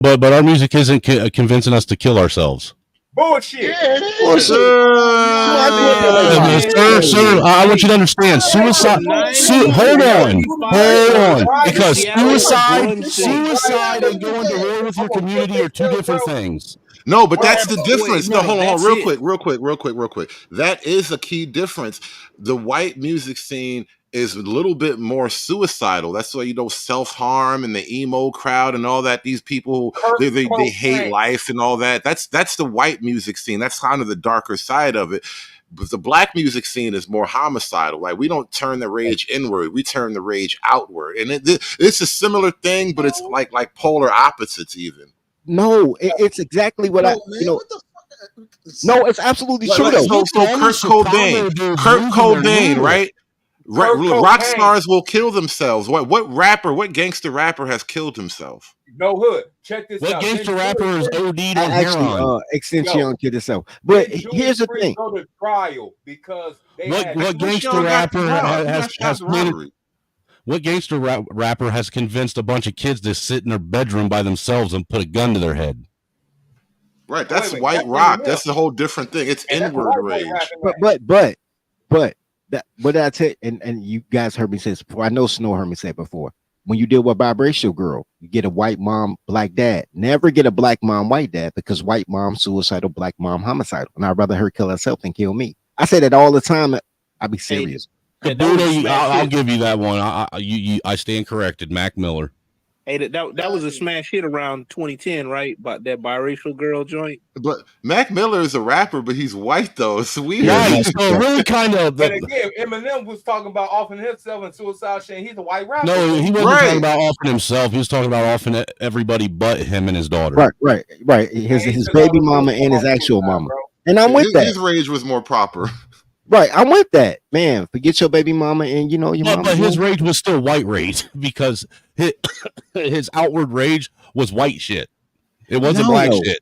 But our music isn't convincing us to kill ourselves. Bullshit. Yeah, it is. Bullshit. Sir, I want you to understand. Suicide. Hold on. Because suicide and going to war with your community are two different things. No, but that's the difference. Wait, no, hold on, that's real it. quick. That is a key difference. The white music scene is a little bit more suicidal. That's why self-harm and the emo crowd and all that. These people they hate life and all that. That's the white music scene. That's kind of the darker side of it. But the black music scene is more homicidal. Like, we don't turn the rage inward, we turn the rage outward. And it's a similar thing, but it's like polar opposites even. No, it's exactly what what the fuck? No, it's absolutely true. So Kurt Cobain, right? Rock stars will kill themselves. What gangster rapper has killed himself? No Hood. Check this out. What gangster rapper is OD'd on heroin? Extension killed himself. But here's the thing. Go to trial because what gangster rapper has what gangster rapper has convinced a bunch of kids to sit in their bedroom by themselves and put a gun to their head? Right, that's white rock. That's a whole different thing. It's inward rage. But that what I said, and you guys heard me say this before. I know Snow heard me say it before. When you deal with biracial girl, you get a white mom, black dad. Never get a black mom, white dad, because white mom suicidal, black mom homicidal. And I'd rather her kill herself than kill me. I say that all the time. I be serious. I'll give you that one. I stand corrected. Mac Miller. Hey, that was a smash hit around 2010, right? But that biracial girl joint. But Mac Miller is a rapper, but he's white though. It's weird. Yeah, so really kind of. And again, Eminem was talking about offing himself and suicide shit. He's a white rapper. No, he wasn't talking about offing himself. He was talking about offing everybody but him and his daughter. Right. His baby mama and his actual mama. And I'm with that. His rage was more proper. Right, I'm with that, man. Forget your baby mama and your mama. But his rage was still white rage because his outward rage was white shit. It wasn't black shit.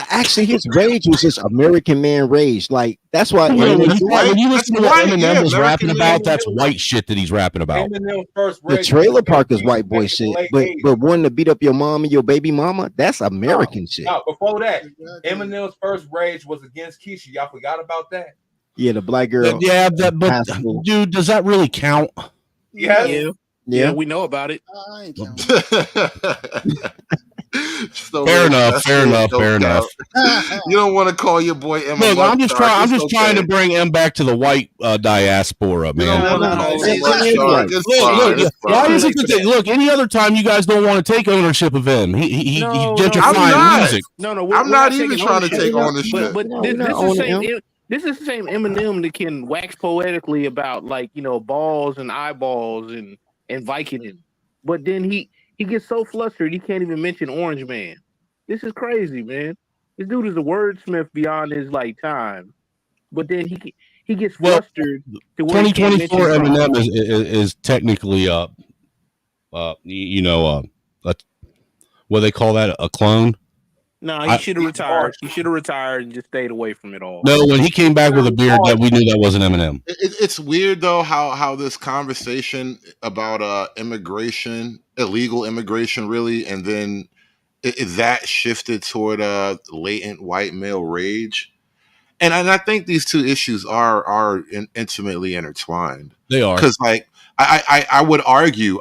Actually, his rage was just American man rage. Like, that's why. When you listen to what Eminem is rapping about, that's white shit that he's rapping about. The Trailer Park is white boy shit, but wanting to beat up your mom and your baby mama, that's American shit. No, before that, Eminem's first rage was against Keisha. Y'all forgot about that? Yeah, the black girl. Yeah, but dude, does that really count? Yeah, we know about it. Fair enough. You don't want to call your boy M. Look, I'm just trying to bring M back to the white diaspora, man. Why is it that look? Any other time you guys don't want to take ownership of him? He gentrifying music. I'm not even trying to take ownership. But this is the same Eminem that can wax poetically about balls and eyeballs and Vicodin, but then he gets so flustered he can't even mention Orange Man. This is crazy, man. This dude is a wordsmith beyond his time, but then he gets flustered. 2024 Eminem is technically what they call that, a clone. No, he should have retired. He should have retired and just stayed away from it all. No, when he came back with a beard, that we knew that wasn't Eminem. It's weird though how this conversation about immigration, illegal immigration, really, and then that shifted toward latent white male rage, and I think these two issues are intimately intertwined. They are, because I would argue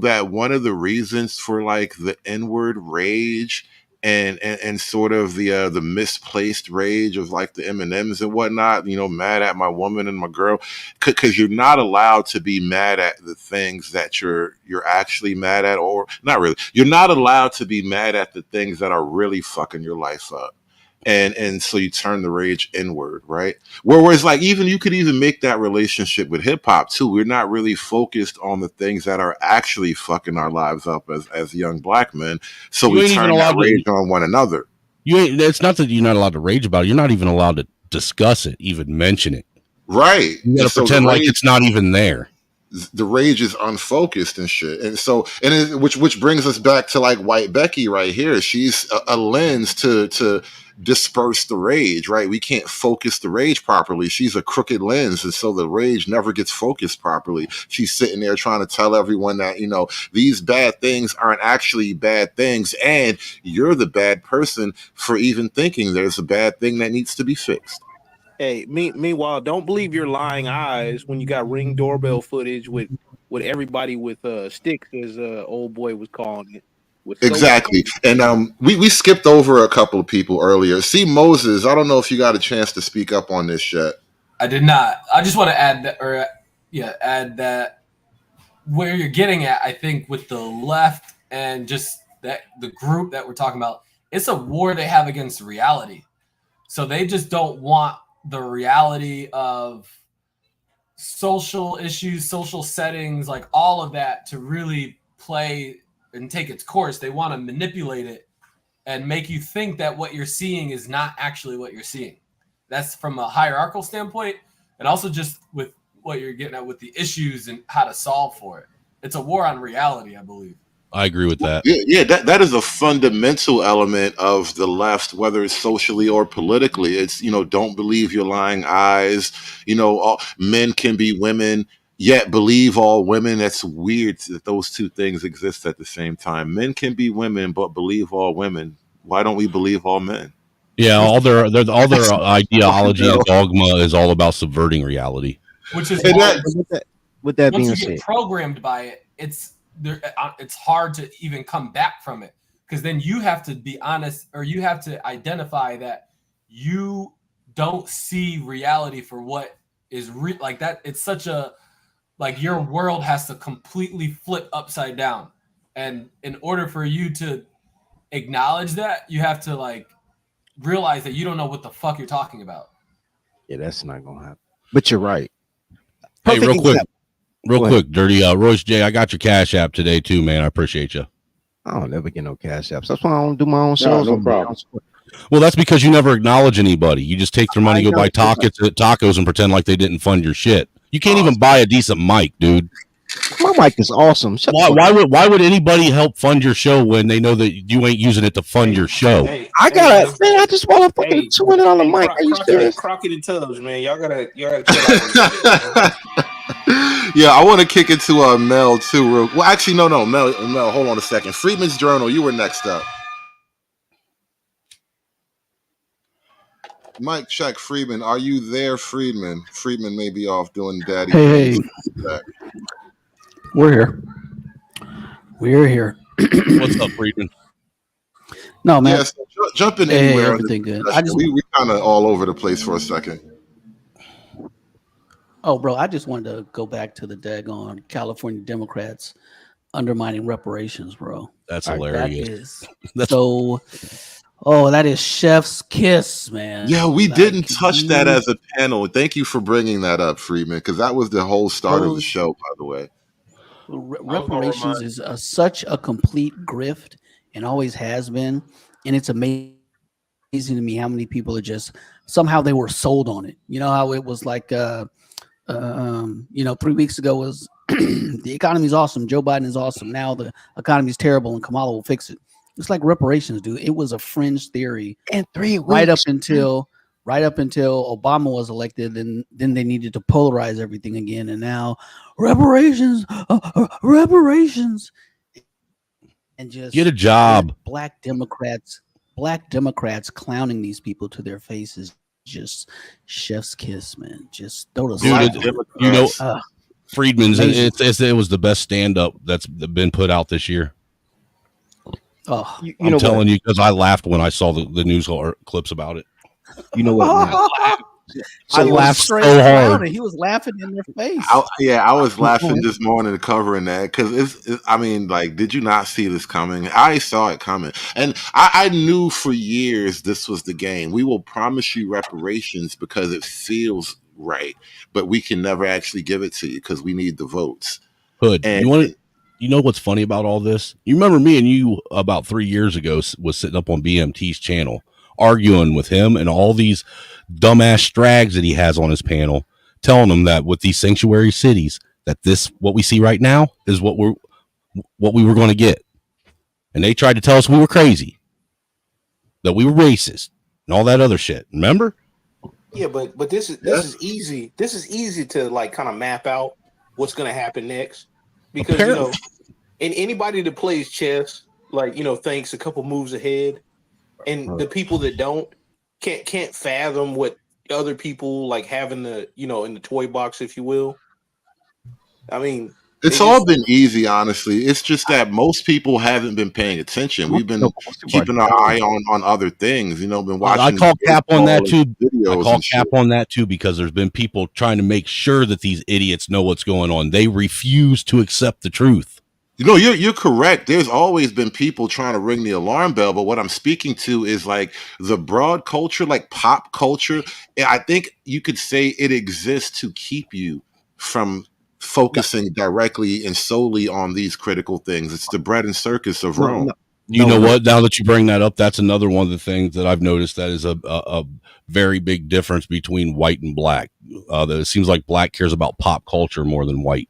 that one of the reasons for the inward rage and sort of the misplaced rage of the Eminems and whatnot, mad at my woman and my girl, because you're not allowed to be mad at the things that you're actually mad at, or not really. You're not allowed to be mad at the things that are really fucking your life up. And so you turn the rage inward, right? Whereas even you could even make that relationship with hip hop too. We're not really focused on the things that are actually fucking our lives up as young black men. So we turn that rage on one another. It's not that you're not allowed to rage about it. You're not even allowed to discuss it, even mention it. Right. You gotta pretend like it's not even there. the rage is unfocused and shit. And so, which brings us back to like White Becky right here. She's a lens to disperse the rage, right? We can't focus the rage properly. She's a crooked lens, and so the rage never gets focused properly. She's sitting there trying to tell everyone that, these bad things aren't actually bad things, and you're the bad person for even thinking there's a bad thing that needs to be fixed. Hey, meanwhile, don't believe your lying eyes when you got Ring doorbell footage with everybody with sticks, as old boy was calling it. Exactly. And we skipped over a couple of people earlier. See, Moses, I don't know if you got a chance to speak up on this yet. I did not. I just want to add that where you're getting at, I think, with the left and just that the group that we're talking about, it's a war they have against reality. So they just don't want the reality of social issues, social settings, like all of that to really play and take its course. They want to manipulate it and make you think that what you're seeing is not actually what you're seeing. That's from a hierarchical standpoint, and also just with what you're getting at with the issues and how to solve for it. It's a war on reality, I believe. I agree with that. Yeah, that is a fundamental element of the left, whether it's socially or politically. It's, don't believe your lying eyes. All, men can be women, yet believe all women. That's weird that those two things exist at the same time. Men can be women, but believe all women. Why don't we believe all men? Yeah, all their ideology and dogma is all about subverting reality. Which is with that being once you said, get programmed by it, it's hard to even come back from it, because then you have to be honest, or you have to identify that you don't see reality for what is like that. It's such a, like, your world has to completely flip upside down, and in order for you to acknowledge that, you have to like realize that you don't know what the fuck you're talking about. Yeah, that's not gonna happen. But you're right. Hey, real quick, Dirty Royce J, I got your Cash App today too, man. I appreciate you. I don't never get no Cash Apps. That's why I don't do my own shows. No problem. Well, that's because you never acknowledge anybody. You just take their money, go buy tacos, and pretend like they didn't fund your shit. You can't even buy a decent mic, dude. My mic is awesome. Why would anybody help fund your show when they know that you ain't using it to fund your show? I just want to fucking $200 on the mic. Are you serious? Crockett and Tubbs, man. Y'all gotta chill out. Yeah, I want to kick it to Mel too. Well, actually, no, Mel, hold on a second. Freedman's Journal, you were next up. Mike, check Freedman. Are you there, Freedman? Freedman may be off doing daddy. Hey. We're here. We're here. What's up, Freedman? No, man. Yeah, so jump in anywhere. Everything good. We kind of all over the place for a second. Oh, bro, I just wanted to go back to the daggone California Democrats undermining reparations, bro. That's hilarious. That is chef's kiss, man. Yeah, we didn't touch that as a panel. Thank you for bringing that up, Freedman, because that was the whole start of the show, by the way. Reparations is such a complete grift and always has been, and it's amazing to me how many people are just somehow they were sold on it. You know how it was like 3 weeks ago was the economy's awesome, Joe Biden is awesome, now the economy's terrible and Kamala will fix it. It's like reparations, dude. It was a fringe theory in 3 weeks, right up until Obama was elected. Then they needed to polarize everything again, and now reparations, and just get a job. Black Democrats clowning these people to their faces. Just chef's kiss, man. Just throw the Freedman's. It was the best stand up that's been put out this year. Oh, I'm telling you, because I laughed when I saw the news clips about it. You know what? I laughed so hard. He was laughing in their face. I was laughing this morning covering that because did you not see this coming? I saw it coming, and I knew for years this was the game. We will promise you reparations because it feels right, but we can never actually give it to you because we need the votes. Hood, you know what's funny about all this? You remember me and you about 3 years ago was sitting up on BMT's channel arguing with him and all these dumbass strags that he has on his panel, telling them that with these sanctuary cities, that what we see right now is what we were going to get. And they tried to tell us we were crazy, that we were racist and all that other shit. Remember? Yeah, but this is easy. This is easy to like kind of map out what's going to happen next, because Apparently. and anybody that plays chess, like thinks a couple moves ahead, and the people that don't can't fathom what other people like have in the in the toy box, if you will. I mean, it's all been easy, honestly. It's just that most people haven't been paying attention. We've been keeping our eye on other things, been watching. I call cap on that too. I call cap on that too, because there's been people trying to make sure that these idiots know what's going on. They refuse to accept the truth. You're correct. There's always been people trying to ring the alarm bell, but what I'm speaking to is like the broad culture, like pop culture. I think you could say it exists to keep you from focusing directly and solely on these critical things. It's the bread and circus of Rome. You know what? Now that you bring that up, that's another one of the things that I've noticed that is a very big difference between white and black. It seems like black cares about pop culture more than white.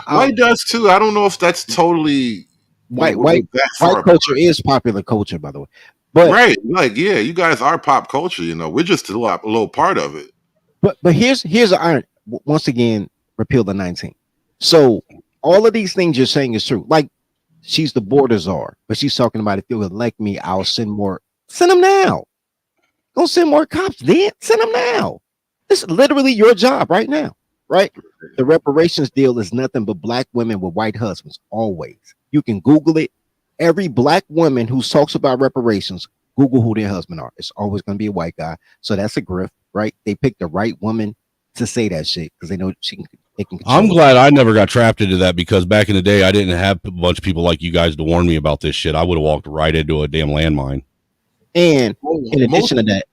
White does too. I don't know if that's totally white culture is popular culture, by the way. But right, like you guys are pop culture. We're just a little part of it. But here's an iron. Once again, repeal the 19. So all of these things you're saying is true. Like she's the border czar, but she's talking about if you elect me, I'll send more. Send them now. Don't send more cops. Then send them now. This is literally your job right now. Right? The reparations deal is nothing but black women with white husbands. Always. You can Google it. Every black woman who talks about reparations, Google who their husband are. It's always going to be a white guy. So that's a grift, right? They picked the right woman to say that shit because they know they can. I'm glad I never got trapped into that, because back in the day, I didn't have a bunch of people like you guys to warn me about this shit. I would have walked right into a damn landmine. And in addition to that,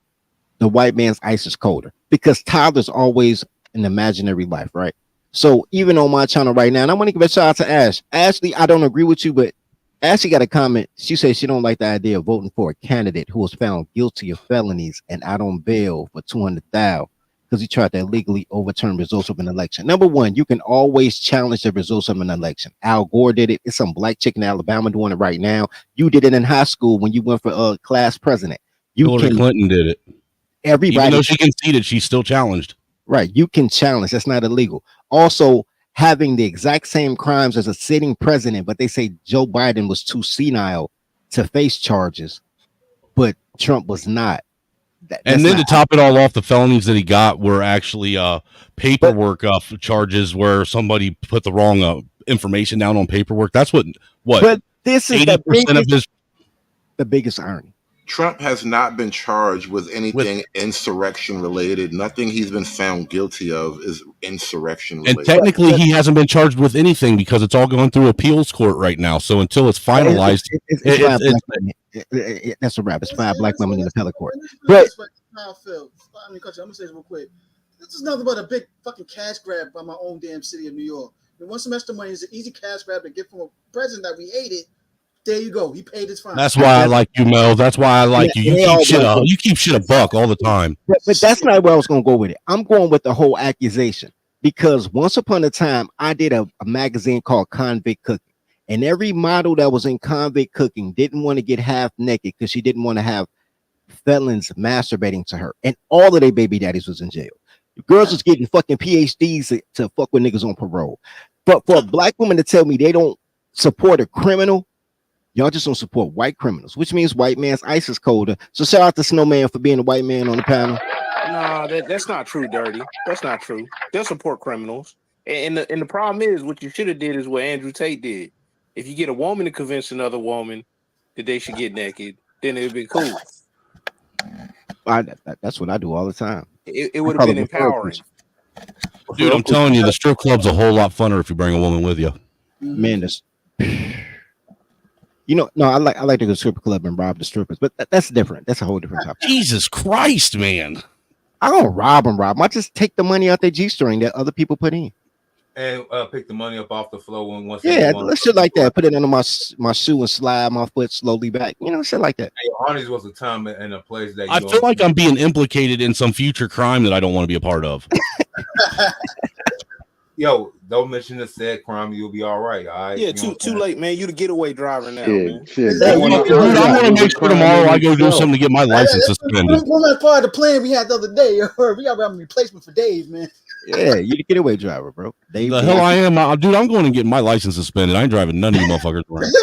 the white man's ice is colder because Tyler's always an imaginary life, right? So even on my channel right now, and I want to give a shout out to Ash. Ashley, I don't agree with you, but Ashley got a comment. She says she don't like the idea of voting for a candidate who was found guilty of felonies and out on bail for $200,000 because he tried to illegally overturn results of an election. Number one, you can always challenge the results of an election. Al Gore did it. It's some black chick in Alabama doing it right now. You did it in high school when you went for class president. Hillary Clinton did it. Everybody, even though she conceded, she's still challenged. Right, you can challenge. That's not illegal. Also, having the exact same crimes as a sitting president, but they say Joe Biden was too senile to face charges, but Trump was not. And then to top it all off, the felonies that he got were actually paperwork charges where somebody put the wrong information down on paperwork. That's what. But this is 80% of the biggest irony. Trump has not been charged with anything insurrection related. Nothing he's been found guilty of is insurrection related. And technically, he hasn't been charged with anything because it's all going through appeals court right now. So until it's finalized, that's a wrap. It's 5 black women in the appellate court. But I'm gonna say this real quick. This is nothing but a big fucking cash grab by my own damn city of New York. And one semester money is an easy cash grab to get from a president that we hated. There you go. He paid his fine. That's why I like you, Mel. That's why I like you. You keep shit a buck all the time. But that's not where I was going to go with it. I'm going with the whole accusation because once upon a time, I did a magazine called Convict Cooking. And every model that was in Convict Cooking didn't want to get half naked because she didn't want to have felons masturbating to her. And all of their baby daddies was in jail. The girls was getting fucking PhDs to fuck with niggas on parole. But for a black woman to tell me they don't support a criminal, y'all just don't support white criminals, which means white man's ice is colder. So shout out to Snowman for being a white man on the panel. No, that's not true, Dirty. That's not true. They'll support criminals. And the problem is what you should have did is what Andrew Tate did. If you get a woman to convince another woman that they should get naked, then it would be cool. That's what I do all the time. It would have been empowering. Dude, I'm telling you, the strip club's a whole lot funner if you bring a woman with you. Man, I like to go to the strip club and rob the strippers, but that's different. That's a whole different topic. Jesus Christ, man. I don't rob them. I just take the money out their G-string that other people put in. And pick the money up off the floor once. Yeah, shit like that. Put it under my shoe and slide my foot slowly back. Shit like that. Hey, Arnie's was a time and a place that I feel like I'm being implicated in some future crime that I don't want to be a part of. Yo, don't mention the said crime. You'll be all right. All right. Yeah, You know too late, man. You the getaway driver now, Shit, man. shit. Exactly. Going Yeah, to Dude, I'm Iraq gonna was a make sure crime tomorrow in I go do itself. something to get my license suspended. One last part of the plan we had the other day. We got a replacement for Dave, man. Yeah, you the getaway driver, bro. Dave, The Dave. hell I am, dude. I'm going and getting my license suspended. I ain't driving none of you motherfuckers around.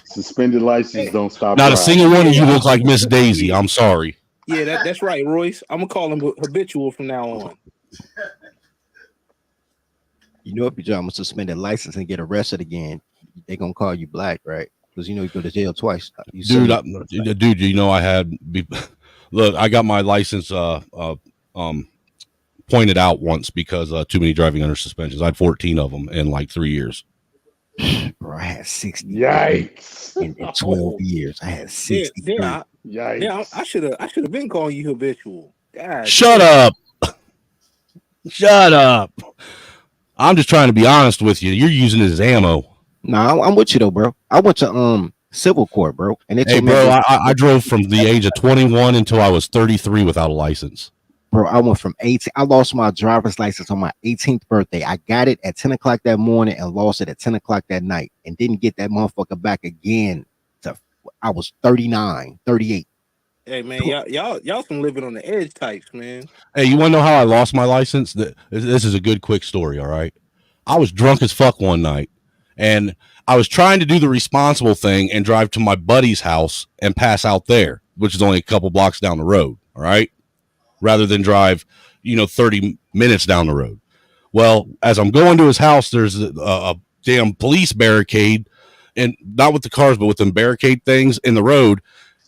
Suspended license don't stop Not a driving. single one of you look like Miss Daisy. I'm sorry. Yeah, that's right, Royce. I'm gonna call him habitual from now on. You know, if you drive a suspended license and get arrested again, they gonna call you black, right? Because you know you go to jail twice. Dude, you know I had. Look, I got my license pointed out once because too many driving under suspensions. I had 14 of them in like 3 years. Bro, I had 60. Yikes! In 12 years, I had 60. Yikes! I should have been calling you habitual. God, Shut up. Shut up. I'm just trying to be honest with you. You're using it as ammo. No, I'm with you though, bro. I went to civil court, bro. And they Hey, told me, bro, I drove from the age of 21 until I was 33 without a license. bro, I went from 18. I lost my driver's license on my 18th birthday. I got it at 10 o'clock that morning and lost it at 10 o'clock that night and didn't get that motherfucker back again. I was 39, 38. Hey man, y'all some living on the edge types, man. Hey, you want to know how I lost my license? This is a good, quick story, all right? I was drunk as fuck one night, and I was trying to do the responsible thing and drive to my buddy's house and pass out there, which is only a couple blocks down the road, all right? Rather than drive, 30 minutes down the road. Well, as I'm going to his house, there's a damn police barricade, and not with the cars, but with them barricade things in the road.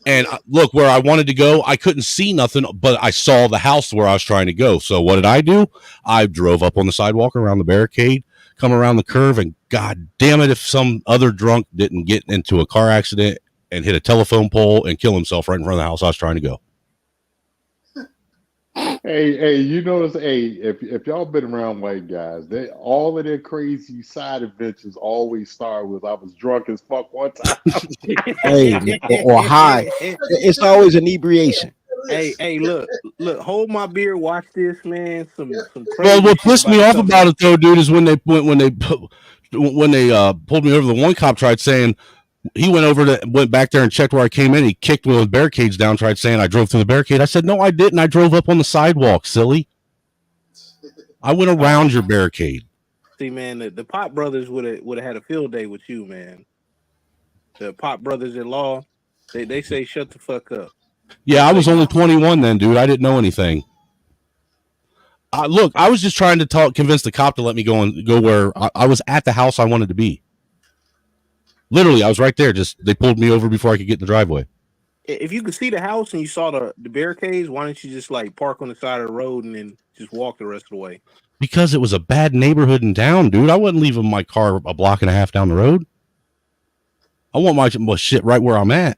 And look, where I wanted to go, I couldn't see nothing, but I saw the house where I was trying to go. So what did I do? I drove up on the sidewalk around the barricade, come around the curve, and God damn it, if some other drunk didn't get into a car accident and hit a telephone pole and kill himself right in front of the house I was trying to go. Hey, you notice? Hey, if y'all been around white guys, all of their crazy side adventures always start with "I was drunk as fuck one time." Hey, or high. It's always inebriation. Hey, look, hold my beer, watch this, man. Some crazy Well, what shit pissed me about off to come about it though, dude, is when they pulled me over. The one cop tried saying he went back there and checked where I came in. He kicked one of the barricades down, tried saying I drove through the barricade. I said, no, I didn't. I drove up on the sidewalk, silly. I went around your barricade. See, man, the Pop brothers would have had a field day with you, man. The Pop brothers-in-law, they say shut the fuck up. Yeah, I was only 21 then, dude. I didn't know anything. Look, I was just trying to convince the cop to let me go where I was at the house I wanted to be. Literally, I was right there. Just they pulled me over before I could get in the driveway. If you could see the house and you saw the barricades, why don't you just like park on the side of the road and then just walk the rest of the way? Because it was a bad neighborhood in town, dude. I wasn't leaving my car a block and a half down the road. I want my shit right where I'm at.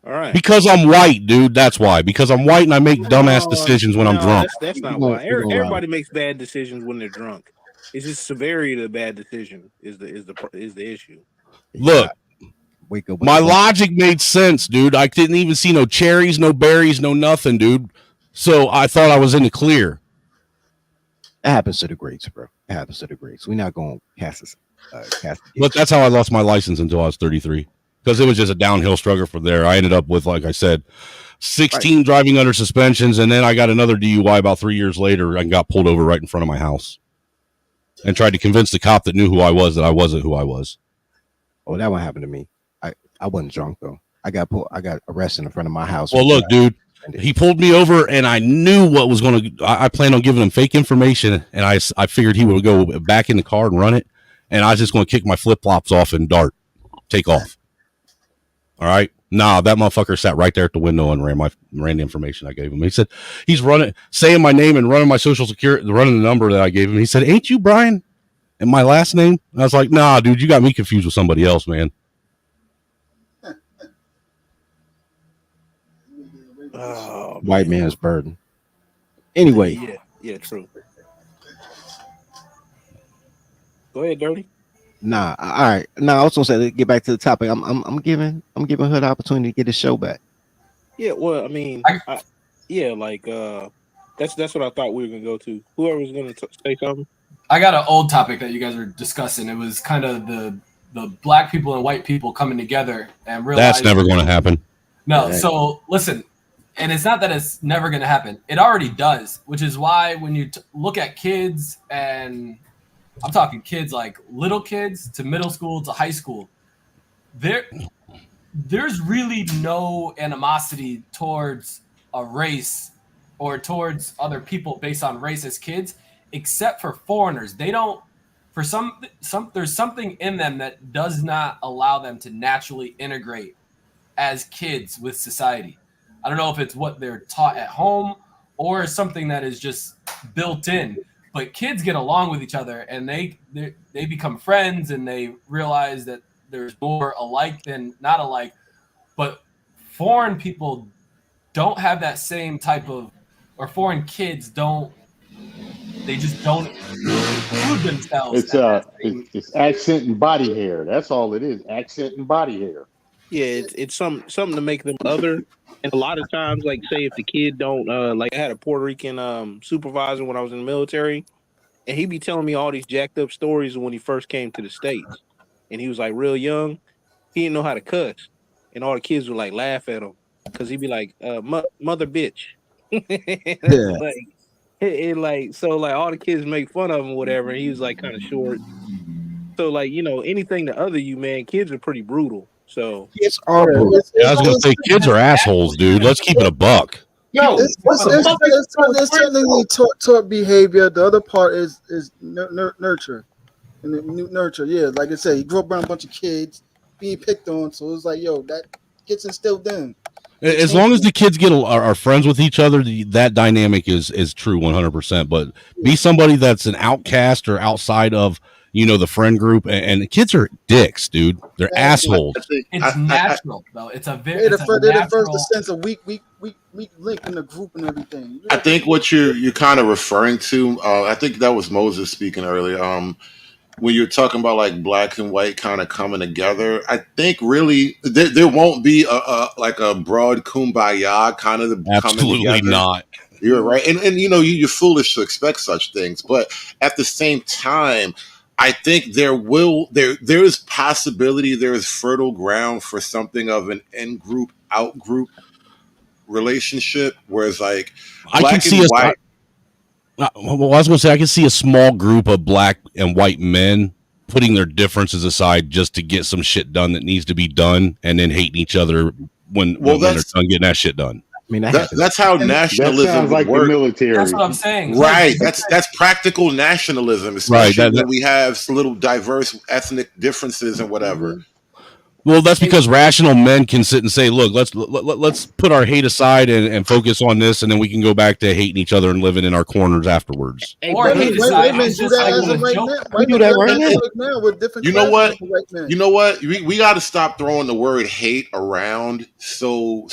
All right. Because I'm white, dude. That's why. Because I'm white and I make dumbass decisions when I'm drunk. That's not why. Everybody makes bad decisions when they're drunk. It's just severity of the bad decision is the issue. Look, my logic made sense, dude. I didn't even see no cherries, no berries, no nothing, dude. So I thought I was in the clear. It happens to the greats, bro. It happens to the greats. We're not going to cast this. Look, that's how I lost my license until I was 33. Because it was just a downhill struggle from there. I ended up with, like I said, 16 driving under suspensions, and then I got another DUI about 3 years later and got pulled over right in front of my house. And tried to convince the cop that knew who I was that I wasn't who I was. Oh, that one happened to me. I wasn't drunk though. I got arrested in front of my house. Well, look, dude, he pulled me over, and I knew what was going to. I planned on giving him fake information, and I figured he would go back in the car and run it, and I was just going to kick my flip flops off and take off. All right. Nah, that motherfucker sat right there at the window and ran the information I gave him. He said he's saying my name and running my social security, running the number that I gave him. He said, "Ain't you Brian?" And my last name. And I was like, "Nah, dude, you got me confused with somebody else, man." White man's burden. Anyway. Yeah, true. Go ahead, Dirty. Nah, all right. Nah, I was gonna say, let's get back to the topic. I'm giving her the opportunity to get the show back. Yeah, well, I mean, that's what I thought we were gonna go to. Whoever was gonna say something. I got an old topic that you guys were discussing. It was kind of the black people and white people coming together and That's realizing never going to happen. no. So listen, and it's not that it's never going to happen. It already does, which is why when you look at kids, and I'm talking kids like little kids to middle school to high school, there's really no animosity towards a race or towards other people based on race as kids, except for foreigners. They don't, for some there's something in them that does not allow them to naturally integrate as kids with society. I don't know if it's what they're taught at home or something that is just built in. But kids get along with each other, and they become friends, and they realize that there's more alike than not alike. But foreign people don't have that same type of, or foreign kids don't. They just don't include themselves. It's accent and body hair. That's all it is. Accent and body hair. Yeah, it's something to make them other. And a lot of times, like say if the kid don't like I had a Puerto Rican supervisor when I was in the military, and he'd be telling me all these jacked up stories when he first came to the States. And he was like real young. He didn't know how to cuss. And all the kids would like laugh at him. Cause he'd be like, mother bitch. Yeah. like so like all the kids make fun of him or whatever, and he was like kind of short. So like, anything to other you, man, kids are pretty brutal. So It's all brutal. Yeah, I was going to say, kids are assholes, dude. Let's keep it a buck. No, It's technically taught behavior. The other part is nurture. And nurture, yeah. Like I said, he grew up around a bunch of kids being picked on, so it's like, yo, that gets instilled in. As long as the kids are friends with each other, that dynamic is true 100%. But be somebody that's an outcast or outside of the friend group, and the kids are dicks, dude. They're assholes. It's natural though. It's a very they're the first sense of weak link in the group and everything. I think what you're kind of referring to, I think that was Moses speaking earlier. When you're talking about like black and white kind of coming together, I think really there won't be a broad kumbaya kind of Absolutely coming together. not. You're right, and you're foolish to expect such things, but at the same time, I think there is possibility, there is fertile ground for something of an in group out group relationship, whereas like I can see white. Well, I was going to say I can see a small group of black and white men putting their differences aside just to get some shit done that needs to be done, and then hating each other when they're done getting that shit done. I mean, that's how nationalism that sounds like work. the military. That's what I'm saying. Right. That's practical nationalism, especially when we have little diverse ethnic differences and whatever. Mm-hmm. Well, that's because rational men can sit and say, "Look, let's put our hate aside and focus on this, and then we can go back to hating each other and living in our corners afterwards." Or white men do that right now with different. You know what? You know what? We got to stop throwing the word hate around so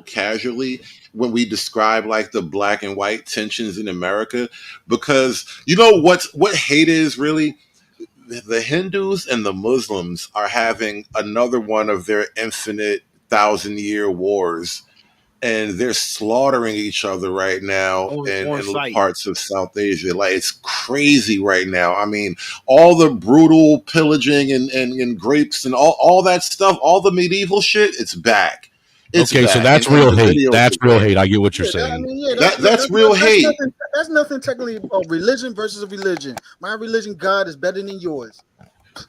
casually when we describe like the black and white tensions in America, because you know what hate is really. The Hindus and the Muslims are having another one of their infinite 1,000-year wars, and they're slaughtering each other right now in parts of South Asia. Like, it's crazy right now. I mean, all the brutal pillaging and grapes and all that stuff, all the medieval shit, it's back. It's okay, back. so that's real hate. That's real hate. I get what you're saying. I mean, that's real hate. That's nothing technically about religion versus a religion. My religion, God, is better than yours.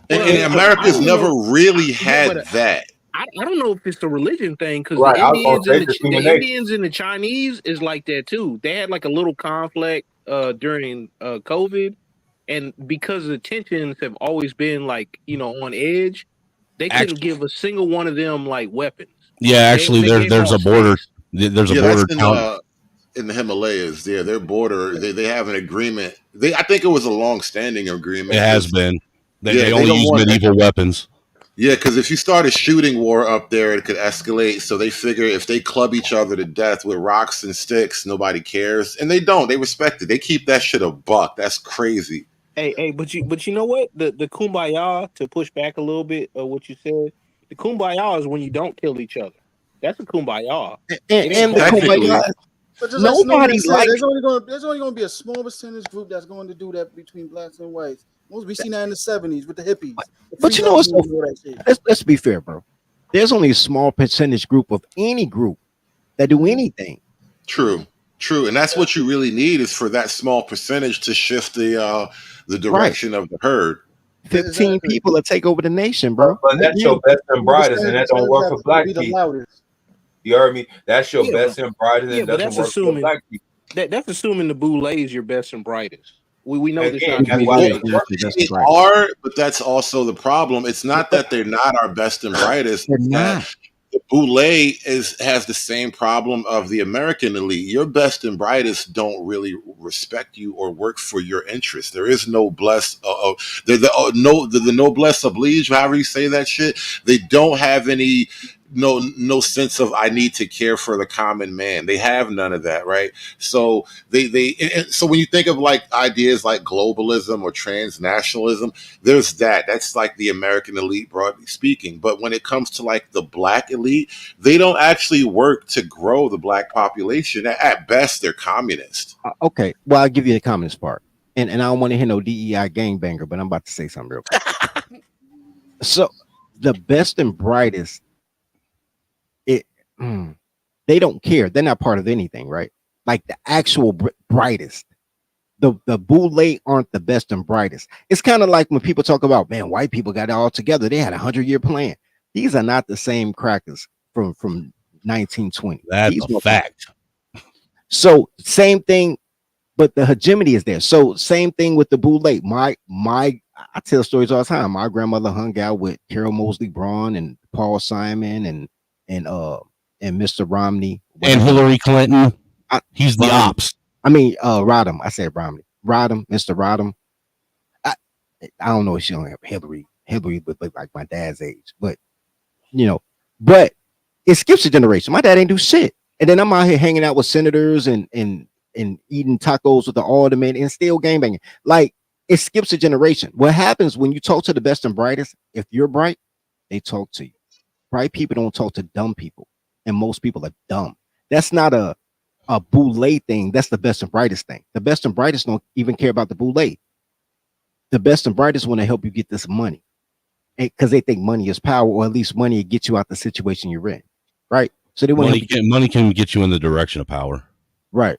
And America's never really had that. I don't know if it's a religion thing, because the Indians and the Chinese is like that too. They had like a little conflict during COVID, and because the tensions have always been like on edge, they couldn't give a single one of them like weapons. Yeah, actually, there's a border. There's a border town in the Himalayas. Yeah, their border. They have an agreement. I think it was a long-standing agreement. It has been. They only use medieval weapons. Yeah, because if you start a shooting war up there, it could escalate. So they figure if they club each other to death with rocks and sticks, nobody cares, and they don't. They respect it. They keep that shit a buck. That's crazy. Hey, but you know what? The kumbaya, to push back a little bit of what you said, the kumbaya is when you don't kill each other. That's a kumbaya. And the Technically. kumbaya. But just like Snowman Nobody said, likes. there's only going to be a small percentage group that's going to do that between blacks and whites. Most we seen that in the 70s with the hippies. But you know what's so, let's be fair, bro. There's only a small percentage group of any group that do anything. True, and that's what you really need is for that small percentage to shift the direction of the herd. 15 people that take over the nation, bro. But that's your best and brightest, and that don't work for black people. You heard me? That's your best and brightest, and but doesn't that's work assuming for black people. That's assuming the boule is your best and brightest. We know this. Again, that's Well, why they are, but that's also the problem. It's not that they're not our best and brightest. They're not. The boule has the same problem of the American elite. Your best and brightest don't really respect you or work for your interests. There is no the noblesse oblige, however you say that shit. They don't have any no sense of I need to care for the common man. They have none of that, right? So so when you think of like ideas like globalism or transnationalism, there's that's like the American elite, broadly speaking. But when it comes to like the black elite, they don't actually work to grow the black population. At best, they're communist. Okay, well, I'll give you the communist part, and I don't want to hear no DEI gangbanger, but I'm about to say something real quick. So the best and brightest, they don't care. They're not part of anything, right? Like the actual brightest. The boule aren't the best and brightest. It's kind of like when people talk about, man, white people got it all together. They had 100-year plan. These are not the same crackers from 1920. That's a fact. So same thing, but the hegemony is there. So same thing with the boule. I tell stories all the time. My grandmother hung out with Carol Moseley Braun and Paul Simon and Mr. Romney and Hillary Clinton. He's the ops. I mean, Rodham. I said Romney. Rodham, Mr. Rodham. I don't know if she don't have Hillary. Hillary would look like my dad's age, but but it skips a generation. My dad ain't do shit, and then I'm out here hanging out with senators and eating tacos with the aldermen and still gangbanging. Like it skips a generation. What happens when you talk to the best and brightest? If you're bright, they talk to you. Bright people don't talk to dumb people, and most people are dumb. That's not a boule thing. That's the best and brightest thing. The best and brightest don't even care about the boule. The best and brightest want to help you get this money because they think money is power, or at least money will get you out the situation you're in, right? So they want money can get you in the direction of power, right?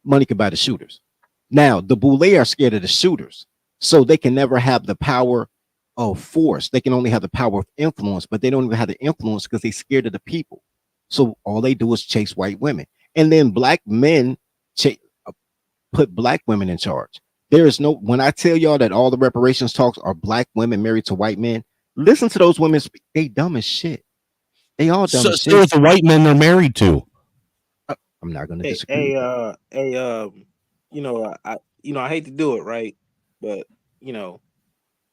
Money can buy the shooters. Now the boule are scared of the shooters, so they can never have the power of force. They can only have the power of influence, but they don't even have the influence because they're scared of the people. So all they do is chase white women. And then black men put black women in charge. There is no, when I tell y'all that all the reparations talks are black women married to white men, listen to those women speak. They dumb as shit. They all dumb as shit. So the white men they're married to. I'm not going to disagree. I hate to do it, right? But,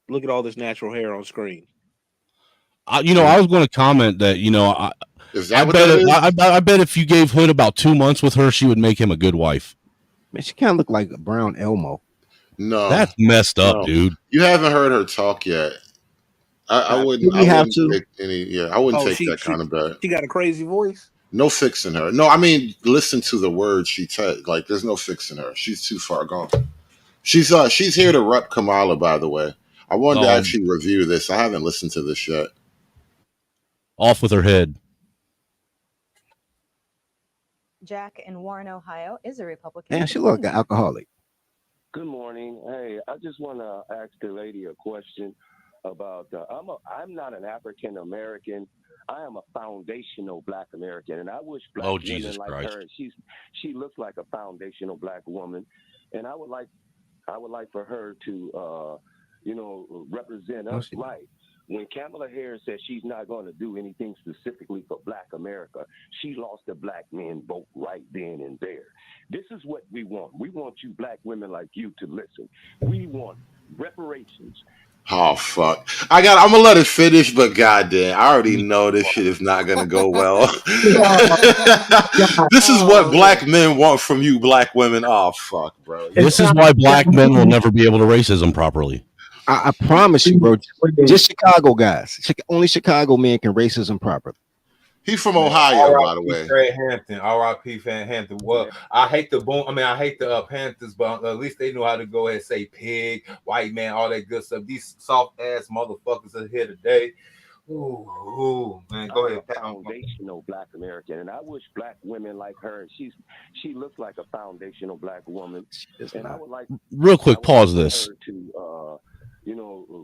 look at all this natural hair on screen. I was going to comment that, I bet if you gave Hood about 2 months with her, she would make him a good wife. Man, she kind of look like a brown Elmo. No, that's messed up, dude. You haven't heard her talk yet. I wouldn't take that kind of bet. She got a crazy voice. No fixing her. No, I mean, listen to the words she said. Like, there's no fixing her. She's too far gone. She's here to rep Kamala, by the way. I wanted to actually review this. I haven't listened to this yet. Off with her head. Jack in Warren, Ohio, is a Republican. Man, she look like an alcoholic. Good morning. Hey, I just want to ask the lady a question about. I'm not an African American. I am a foundational Black American, and I wish Black women like her. She looks like a foundational Black woman, and I would like for her to represent us right. When Kamala Harris says she's not going to do anything specifically for Black America, she lost the Black men vote right then and there. This is what we want. We want you Black women like you to listen. We want reparations. Oh, fuck. I'm going to let it finish, but goddamn, I already know this shit is not going to go well. This is what Black men want from you Black women. Oh, fuck, bro. This is why Black men will never be able to racism properly. I promise you, bro. Just Chicago guys. Only Chicago men can racism properly. He's from Ohio, by the R.I.P. way. Fred Hampton. R.I.P. Fred Hampton. Well, I hate the I hate the Panthers, but at least they know how to go ahead and say pig, white man, all that good stuff. These soft ass motherfuckers are here today. Ooh, man, go ahead. Foundational Black American, and I wish Black women like her. She looks like a foundational Black woman, and I would like. Real quick, pause this. To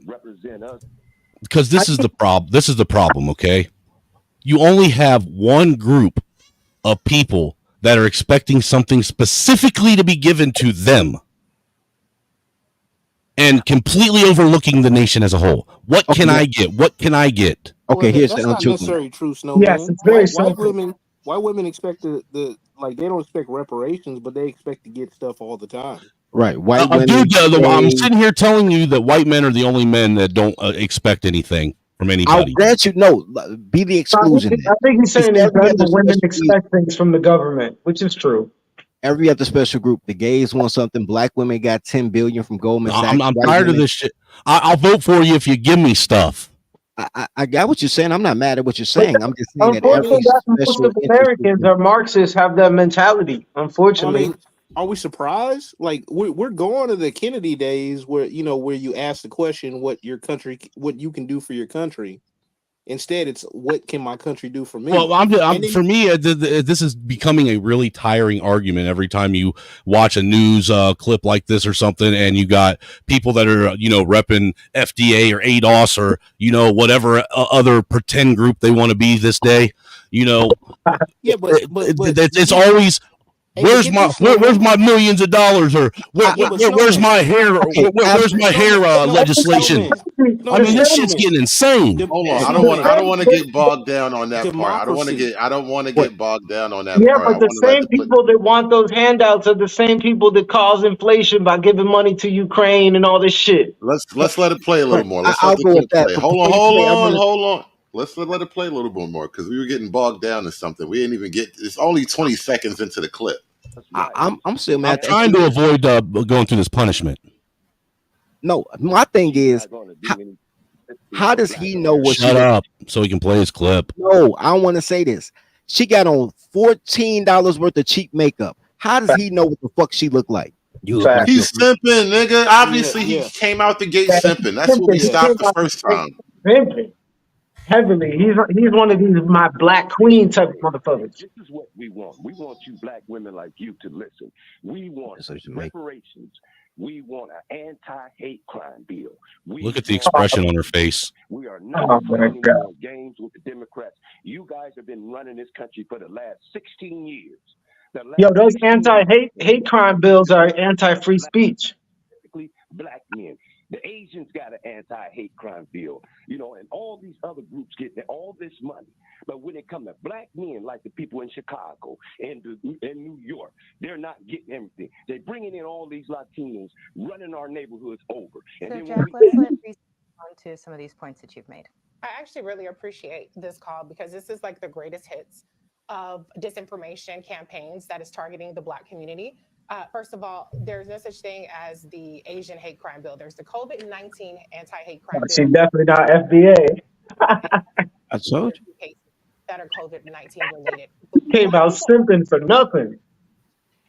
represent us, because this is the problem. This is the problem. Okay, you only have one group of people that are expecting something specifically to be given to them, and completely overlooking the nation as a whole. What can I get? What can I get? Okay, well, here's that's the not necessarily true, Snowman. Yes, it's very white women expect the like they don't expect reparations, but they expect to get stuff all the time. Right, white women. Dude, I'm sitting here telling you that white men are the only men that don't expect anything from anybody. I'll grant you, no, be the exclusion. I think he's saying in general, women expect things from the government, which is true. Every other special group, the gays want something. Black women got 10 billion from Goldman Sachs. I'm tired of this shit. I'll vote for you if you give me stuff. I got what you're saying. I'm not mad at what you're saying. I'm just saying that every most of Americans are Marxists, have that mentality. Unfortunately, I mean, are we surprised? Like we're going to the Kennedy days where you ask the question what you can do for your country. Instead, it's what can my country do for me? Well, for me, this is becoming a really tiring argument every time you watch a news clip like this or something, and you got people that are repping FDA or ADOS or whatever other pretend group they want to be this day. Yeah, but it's always. Where's my millions of dollars, or where's my hair? Where's my hair legislation? I mean, this shit's getting insane. Hold on, I don't want to get bogged down on that part. I don't want to get bogged down on that part. Yeah, but the same people that want those handouts are the same people that cause inflation by giving money to Ukraine and all this shit. Let's let it play a little more. Let's let the clip play. Hold on. Let's let it play a little bit more because we were getting bogged down in something. We didn't even get. It's only 20 seconds into the clip. I'm still mad. I'm trying to avoid going through this punishment. No, my thing is, how does he know what? Shut up, so he can play his clip. No, I don't want to say this. She got on $14 worth of cheap makeup. How does he know what the fuck she looked like? He's simping, nigga. Obviously, he came out the gate simping. That's what we stopped the first time. Simping. Heavily. He's one of these my black queen type of motherfuckers. This is what we want. We want you black women like you to listen. We want reparations. We want an anti-hate crime bill. Look at the expression on her face. We are not playing games with the Democrats. You guys have been running this country for the last 16 years. Those anti-hate crime bills are anti-free speech. Black men. The Asians got an anti-hate crime bill, and all these other groups get all this money. But when it comes to black men, like the people in Chicago and in New York, they're not getting everything. They're bringing in all these Latinos, running our neighborhoods over. And so, then Jack, let's respond to some of these points that you've made. I actually really appreciate this call because this is like the greatest hits of disinformation campaigns that is targeting the Black community. First of all, there's no such thing as the Asian hate crime bill. There's the COVID-19 anti-hate crime bill. She's definitely not FBA. I told you. That are COVID-19 related. Came out simping for nothing.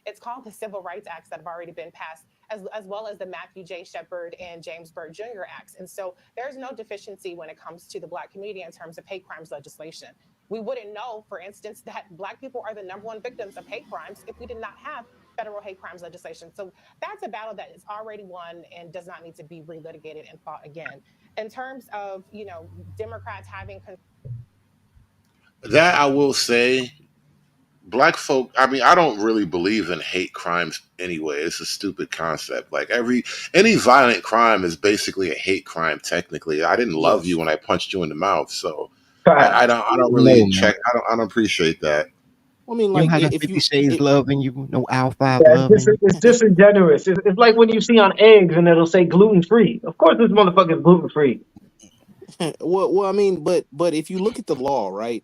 It's called the Civil Rights Acts that have already been passed, as well as the Matthew J. Shepard and James Byrd Jr. Acts. And so there's no deficiency when it comes to the Black community in terms of hate crimes legislation. We wouldn't know, for instance, that Black people are the #1 victims of hate crimes if we did not have federal hate crimes legislation. So that's a battle that is already won and does not need to be relitigated and fought again. In terms of, Democrats having... That I will say, Black folk, I don't really believe in hate crimes anyway. It's a stupid concept. Like any violent crime is basically a hate crime technically. I didn't love you when I punched you in the mouth, so I don't really check. I don't appreciate that. I mean, like, if you say love and you know alpha love. It's disingenuous. It's like when you see on eggs and it'll say gluten free. Of course, this motherfucker is gluten free. Well, I mean, but if you look at the law, right?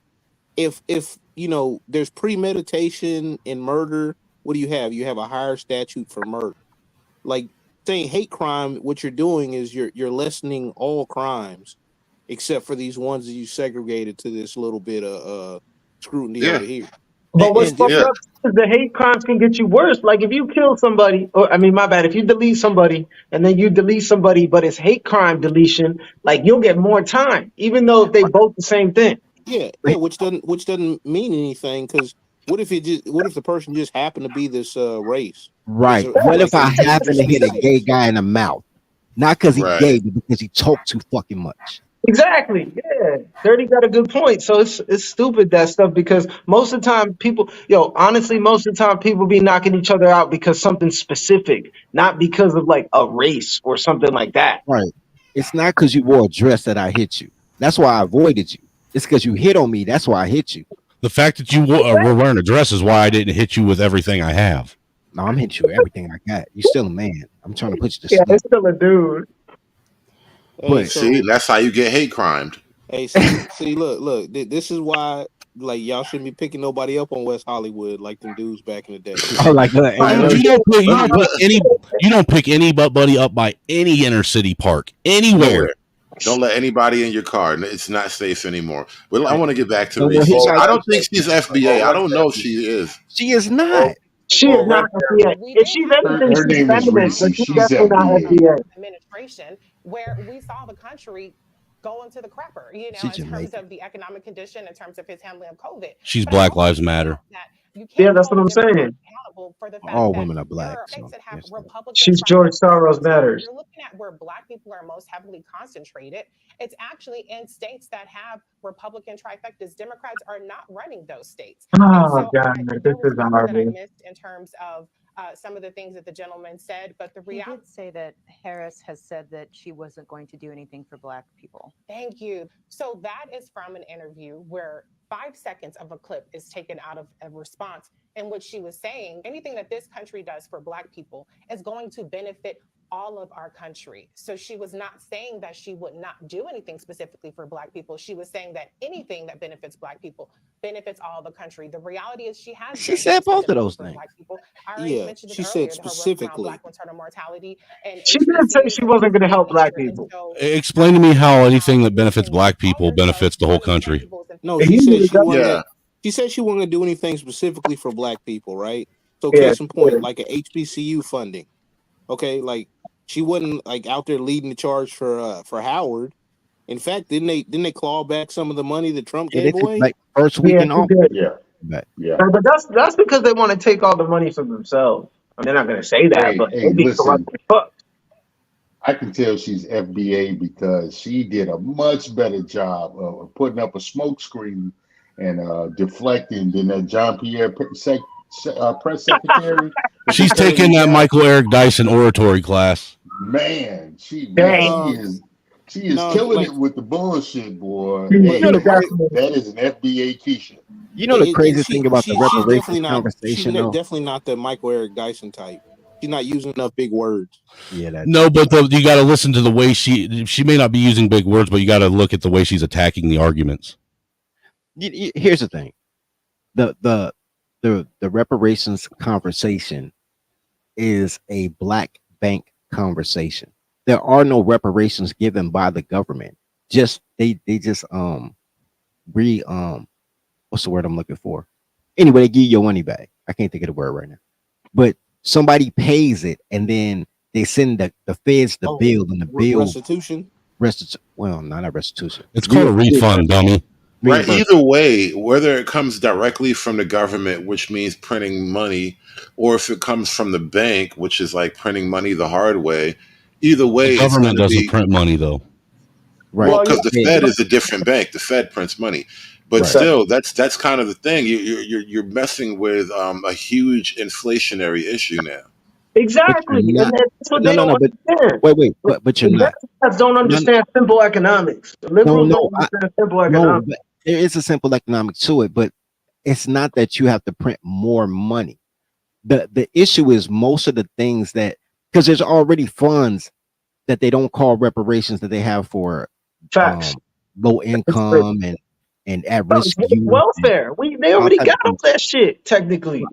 If there's premeditation in murder, what do you have? You have a higher statute for murder. Like saying hate crime, what you're doing is you're lessening all crimes, except for these ones that you segregated to this little bit of scrutiny Yeah. over here. But what's And fucked Yeah. up is the hate crimes can get you worse. Like if you kill somebody, or I mean, my bad, if you delete somebody and then you delete somebody, but it's hate crime deletion, like you'll get more time, even though if they both the same thing. Yeah, which doesn't mean anything because what if the person just happened to be this race? right. It's What like if I a happen to hit a gay species. guy in the mouth? Not because he Right. gay, but because he talked too fucking much. Exactly. Yeah. Dirty got a good point. So it's stupid that stuff because most of the time people, honestly, most of the time people be knocking each other out because something specific, not because of like a race or something like that. Right. It's not because you wore a dress that I hit you. That's why I avoided you. It's because you hit on me. That's why I hit you. The fact that you were wearing a dress is why I didn't hit you with everything I have. No, I'm hitting you with everything I got. You still a man. I'm trying to put you to Yeah, sleep. it's still a dude. Hey, But See, that's how you get hate crimed. hey, see, look, this is why like y'all shouldn't be picking nobody up on West Hollywood like them dudes back in the day. oh, like You don't pick anybody up by any inner city park anywhere. Nowhere. Don't let anybody in your car. It's not safe anymore. Well, I want to get back to So what Reese. his I guy- don't think she's FBA. I don't know if she is. she is not. She is not FBA. If she's anything, Her she's name is feminist, but Reese. she's She's definitely not FBA. FBA. Administration where we saw the country go into the crapper, She's in terms Jamaican. of the economic condition, in terms of his handling of COVID. She's But I Black also Lives point Matter. out that you Yeah, can't that's what hold I'm Democrats saying. accountable for the fact All that women are there black. are So states that have there's no- Republican She's George Soros matters. You're looking at where Black people are most heavily concentrated. It's actually in states that have Republican trifectas. Democrats are not running those states. Oh God, There this was is a number that I horrible. missed in terms of some of the things that the gentleman said, but the He reality. did say that Harris has said that she wasn't going to do anything for Black people. Thank you. So that is from an interview where 5 seconds of a clip is taken out of a response in which she was saying anything that this country does for Black people is going to benefit all of our country. So she was not saying that she would not do anything specifically for Black people. She was saying that anything that benefits Black people benefits all the country. The reality is she has. She said both of those things. Black people. I already mentioned she this said earlier. Her work around specifically. Black maternal mortality and She didn't say she wasn't going to help Black and people. so Explain to me how anything that benefits Black people benefits the whole country. No, she said she wasn't. Yeah. She said she wasn't gonna do anything specifically for Black people, right? So Yeah, case in point, like a HBCU funding. Okay, like she wasn't like out there leading the charge for Howard. In fact, didn't they claw back some of the money that Trump Yeah, gave they took, away? like first Yeah, weekend she off. did. Yeah. But Yeah. But that's because they want to take all the money from themselves. I mean, they're not going to say that, but Hey, they be listen. corrupt as fuck. I can tell she's FBA because she did a much better job of putting up a smoke screen and deflecting than that John Pierre press secretary. She's taking that Michael Eric Dyson oratory class. Man, she Dang. is No, killing like- it with the bullshit, boy. You Hey, know, that is an FBA Keisha. you know the And crazy she- thing about the she's reparations definitely not. conversation, She's though. definitely not the Michael Eric Dyson type. She's not using enough big words. Yeah, that No, but you got to listen to the way she may not be using big words, but you got to look at the way she's attacking the arguments. Here's the thing: the reparations conversation is a black bank conversation. There are no reparations given by the government. They just what's the word I'm looking for? Anyway, they give you your money back. I can't think of the word right now, but somebody pays it, and then they send the feds the bill, and the bill Restitution. Well, not restitution. It's called a refund, dummy. Right. Either way, whether it comes directly from the government, which means printing money, or if it comes from the bank, which is like printing money the hard way, either way, The government it's doesn't print money, though. Right. Well, because the Fed is a different bank. The Fed prints money, but Right. still, that's kind of the thing. You're messing with a huge inflationary issue now. exactly. But you're And not. that's what No, they no, don't no. understand. Wait. But you're The not. Democrats don't understand simple economics. The liberals No, don't understand simple No, economics. but there is a simple economic to it, but it's not that you have to print more money. The issue is most of the things that, because there's already funds that they don't call reparations that they have for Facts. low income and at risk youth. Welfare. They already got all that shit, technically.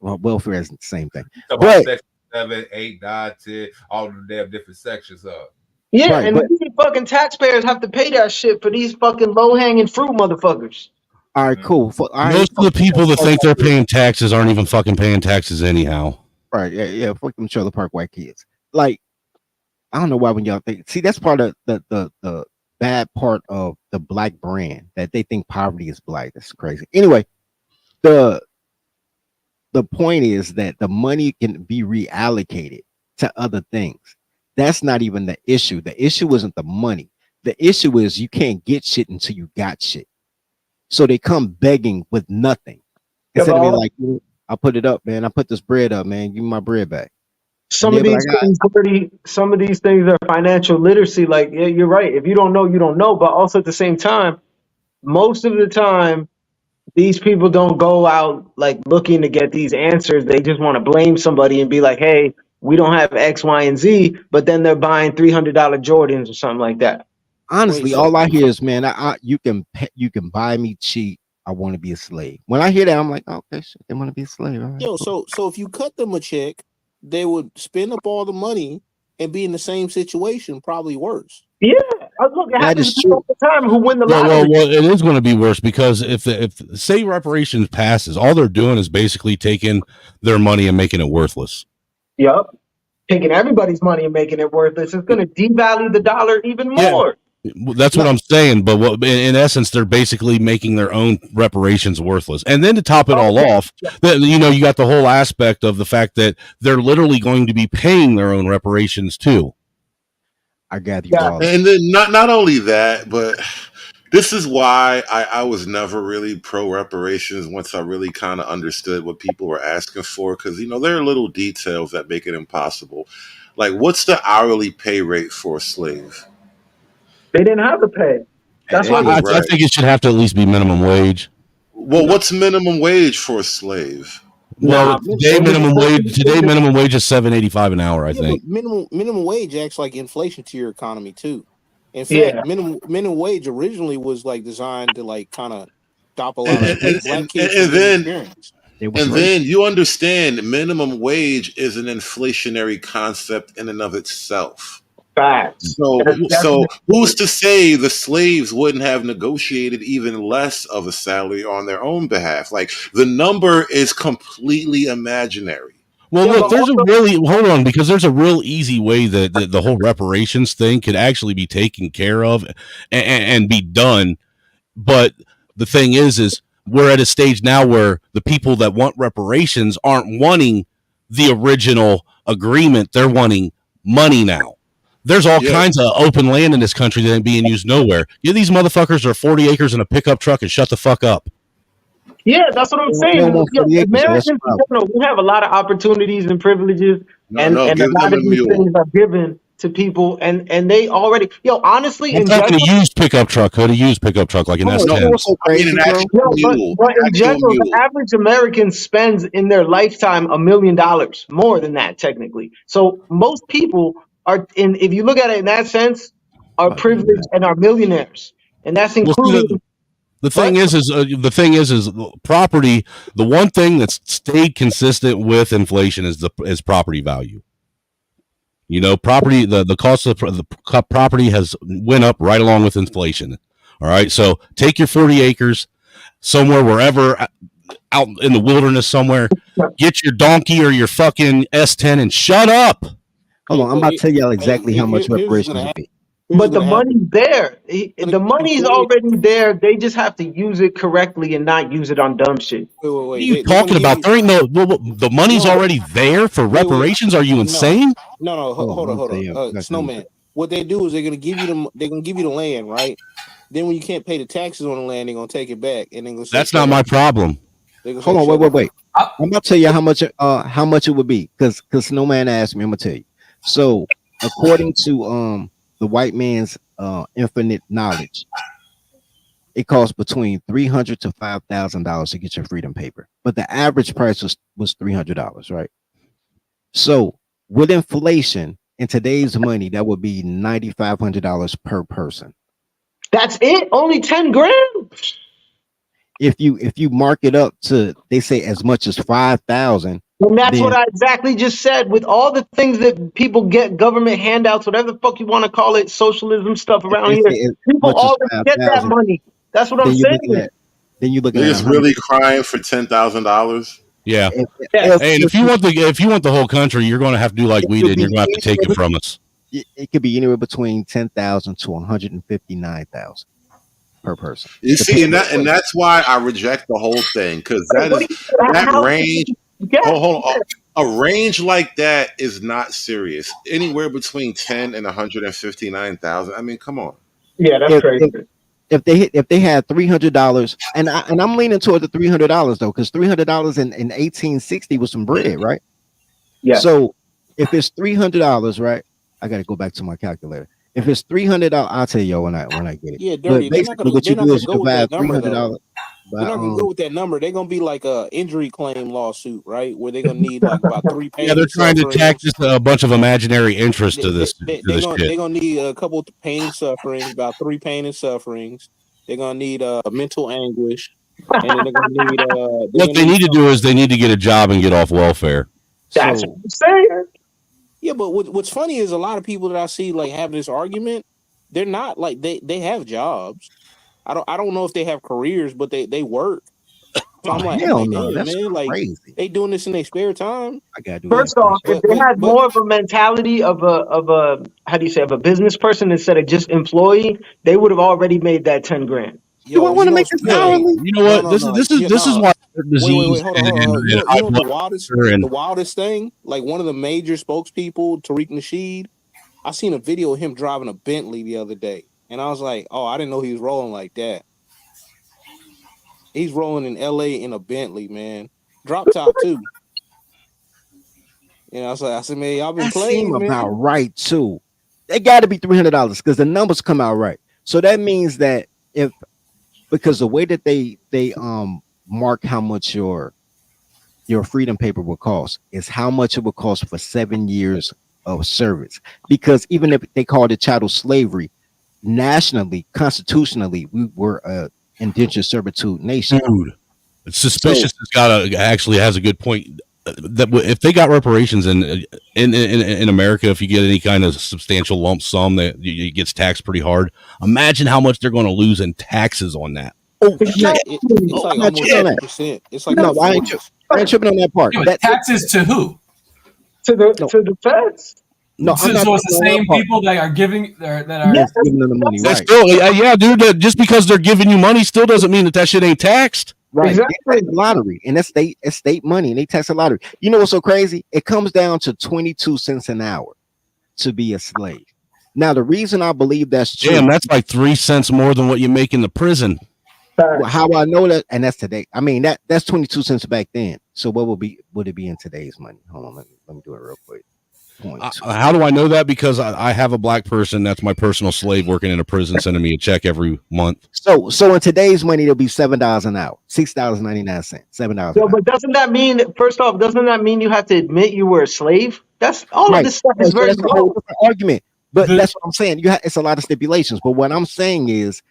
Well, welfare isn't the same thing. Talk But about section 7, 8, 9, 10, all the damn different sections of. Yeah, Right, and but- these fucking taxpayers have to pay that shit for these fucking low hanging fruit motherfuckers. All right, cool. Most of the people that think they're paying taxes aren't even fucking paying taxes anyhow. Right, yeah. Fuck them trailer park white kids. Like, I don't know why when y'all think. See, that's part of the bad part of the black brand, that they think poverty is black. That's crazy. Anyway, the point is that the money can be reallocated to other things. That's not even the issue. The issue isn't the money. The issue is you can't get shit until you got shit. So they come begging with nothing. Instead of being like, I put it up, man. I put this bread up, man. Give me my bread back. Some of these things are financial literacy. Like, yeah, you're right. If you don't know, you don't know. But also at the same time, most of the time, these people don't go out like looking to get these answers. They just want to blame somebody and be like, hey, we don't have X, Y, and Z. But then they're buying $300 Jordans or something like that. Honestly, all I hear is, man, you can buy me cheap. I want to be a slave. When I hear that, I'm like, okay, shit, they want to be a slave. All right, Yo, so if you cut them a check, they would spend up all the money and be in the same situation, probably worse. Yeah, look, it happens all the time. Who win the lottery? lottery? Well, it is going to be worse because if say reparations passes, all they're doing is basically taking their money and making it worthless. Yep, taking everybody's money and making it worthless. It's going to devalue the dollar even more. That's what I'm saying. But in essence, they're basically making their own reparations worthless. And then to top it all off, you got the whole aspect of the fact that they're literally going to be paying their own reparations too. I gather you. And then not only that, but this is why I was never really pro reparations once I really kind of understood what people were asking for. Because, there are little details that make it impossible. Like, what's the hourly pay rate for a slave? They didn't have to pay. That's why I think it should have to at least be minimum wage. Well, what's minimum wage for a slave? Well, today minimum wage is $7.85 an hour. I think minimum wage acts like inflation to your economy too. In fact, minimum wage originally was like designed to like kind of stop a lot of black kids from getting experience. And then you understand minimum wage is an inflationary concept in and of itself. Facts. So who's to say the slaves wouldn't have negotiated even less of a salary on their own behalf? Like, the number is completely imaginary. Well, look, because there's a real easy way that the whole reparations thing could actually be taken care of and be done. But the thing is we're at a stage now where the people that want reparations aren't wanting the original agreement. They're wanting money now. There's all kinds of open land in this country that ain't being used nowhere. These motherfuckers are 40 acres in a pickup truck and shut the fuck up. Yeah, that's what I'm saying. Americans, we have a lot of opportunities and privileges, and a lot of these things are given to people, and they already, honestly, I'm talking a used pickup truck, like an S10. But in general, the average American spends in their lifetime $1 million, more than that, technically. So most people are, if you look at it in that sense, are privileged and are millionaires, and that's including. The thing is property. The one thing that's stayed consistent with inflation is property value. Property, the cost of the property has went up right along with inflation. All right, so take your 40 acres somewhere, wherever out in the wilderness somewhere, get your donkey or your fucking S10 and shut up. Hold on, I'm about to tell y'all exactly how much reparations would be. But the money's there. The money's already there. They just have to use it correctly and not use it on dumb shit. Wait. What are you talking about? There ain't the money's already there for reparations. Are you insane? No. Hold on. Snowman. What they do is they're gonna give you the land, right? Then when you can't pay the taxes on the land, they're gonna take it back, and then that's not my problem. Hold on, wait. I'm gonna tell you how much it would be, because Snowman asked me. I'm gonna tell you. So according to the white man's infinite knowledge, it costs between $300 to $5,000 to get your freedom paper, but the average price was $300, right? So with inflation in today's money, that would be $9,500 per person. That's it? Only 10 grand? If you mark it up to, they say, as much as 5,000. And that's what I exactly just said. With all the things that people get, government handouts, whatever the fuck you want to call it, socialism stuff around here, people already get that money. That's what I'm saying. Then you looking at Niggas really crying for $10,000. Yeah. Yes. Hey, and if you want the whole country, you're going to have to do like we did. And you're going to have to take it from us. It could be anywhere between 10,000 to 159,000 per person. You see, and that's why I reject the whole thing, because that range. Hold on. A range like that is not serious. Anywhere between 10 and 159,000. I mean, come on. Yeah, that's crazy. If they had $300, and I'm leaning toward the $300 though, because $300 in 1860 was some bread, right? Yeah. So if it's $300, right? I got to go back to my calculator. If it's $300, I'll tell you when I get it. Yeah, Dirty. But basically, what you do is you divide $300. They're not gonna go with that number. They're gonna be like a injury claim lawsuit, right? Where they're gonna need like about 3 pain. Yeah, they're trying to tack just a bunch of imaginary interest to this. They're gonna need a couple of pain and sufferings, about 3 pain and sufferings. They're gonna need mental anguish, and then they're gonna need. What they need to do is they need to get a job and get off welfare. That's what I'm saying. Yeah, but what's funny is a lot of people that I see like having this argument, they're not like they have jobs. I don't know if they have careers, but they work. So I'm like, hell damn, no, that's man, like crazy. They doing this in their spare time. I gotta do First off, if they had more of a mentality of a how do you say, of a business person instead of just employee, they would have already made that 10 grand. Do I want to make this hourly? You know what? This is why disease Hold on. You know what and the wildest thing? Like one of the major spokespeople, Tariq Nasheed, I seen a video of him driving a Bentley the other day. And I was like, oh, I didn't know he was rolling like that. He's rolling in LA in a Bentley, man. Drop top too. You know, I said, man, y'all been playing, man. About right too. They got to be $300 because the numbers come out right. So that means that because the way that they mark how much your freedom paper will cost is how much it will cost for 7 years of service. Because even if they called it chattel slavery, nationally, constitutionally, we were indentured servitude nation. Dude, it's suspicious. It's actually has a good point. That if they got reparations in America, if you get any kind of substantial lump sum that it gets taxed pretty hard, imagine how much they're going to lose in taxes on that. Oh, it's like almost 50%. It's like no, I ain't tripping on that part. Yeah, taxes to who? To the feds. No, so it's the same people that are giving that are giving them the money. That's Right. still, yeah, dude. Just because they're giving you money still doesn't mean that shit ain't taxed. Right. Exactly. They tax the lottery, and that's state money, and they tax the lottery. You know what's so crazy? It comes down to 22 cents an hour to be a slave. Now, the reason I believe that's true. Damn, that's like 3 cents more than what you make in the prison. Well, how I know that, and that's today. I mean that's 22 cents back then. So what would it be in today's money? Hold on, let me do it real quick. How do I know that? Because I have a black person that's my personal slave working in a prison, sending me a check every month. So in today's money, it'll be $7 an hour, $6.99, $7. No, but doesn't that mean, first off, doesn't that mean you have to admit you were a slave? That's all Right. of this stuff is So very that's a whole broad. different argument. But that's what I'm saying. It's a lot of stipulations. But what I'm saying is,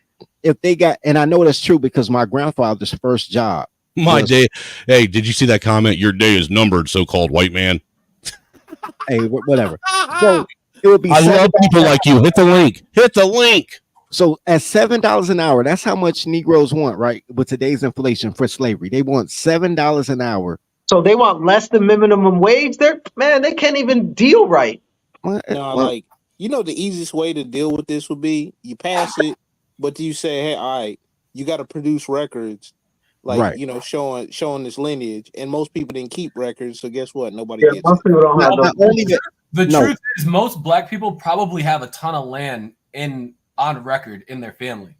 if they got, and I know that's true because my grandfather's first job. My day. Hey, did you see that comment? Your day is numbered, so-called white man. Hey, whatever. So it would be. I love people like you. Hit the link. Hit the link. So at $7 an hour, that's how much Negroes want, right? With today's inflation for slavery, they want $7 an hour. So they want less than minimum wage. They can't even deal right. Like, you know, the easiest way to deal with this would be you pass it, but you say, hey, all right, you got to produce records, like, Right. you know, showing this lineage. And most people didn't keep records, so guess what? Nobody Yeah, gets most it. people don't have Not those. only that, The No. truth is, most black people probably have a ton of land on record in their family.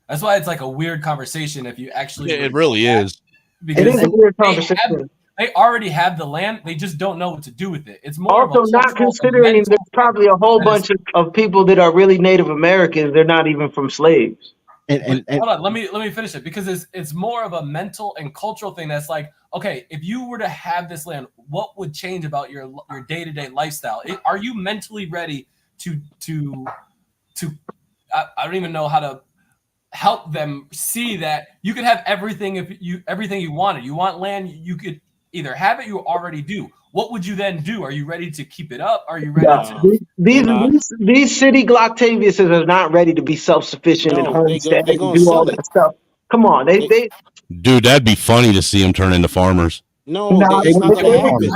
That's why it's like a weird conversation if you actually. It really is. It is a weird conversation. They already have the land. They just don't know what to do with it. It's more Also, of a not cultural and considering mental- there's probably a whole bunch of people that are really Native Americans. They're not even from slaves. and Hold on, let me finish it because it's more of a mental and cultural thing. That's like, okay, if you were to have this land, what would change about your day-to-day lifestyle? Are you mentally ready to I don't even know how to help them see that you could have everything everything you wanted. You want land, you could either have it, you already do. What would you then do? Are you ready to keep it up? Are you ready to These city Gloctaviuses are not ready to be self-sufficient and No, homestead they and gonna do all sell it. that stuff. Come on, they Dude, that'd be funny to see them turn into farmers. No, nah, it's not gonna happen.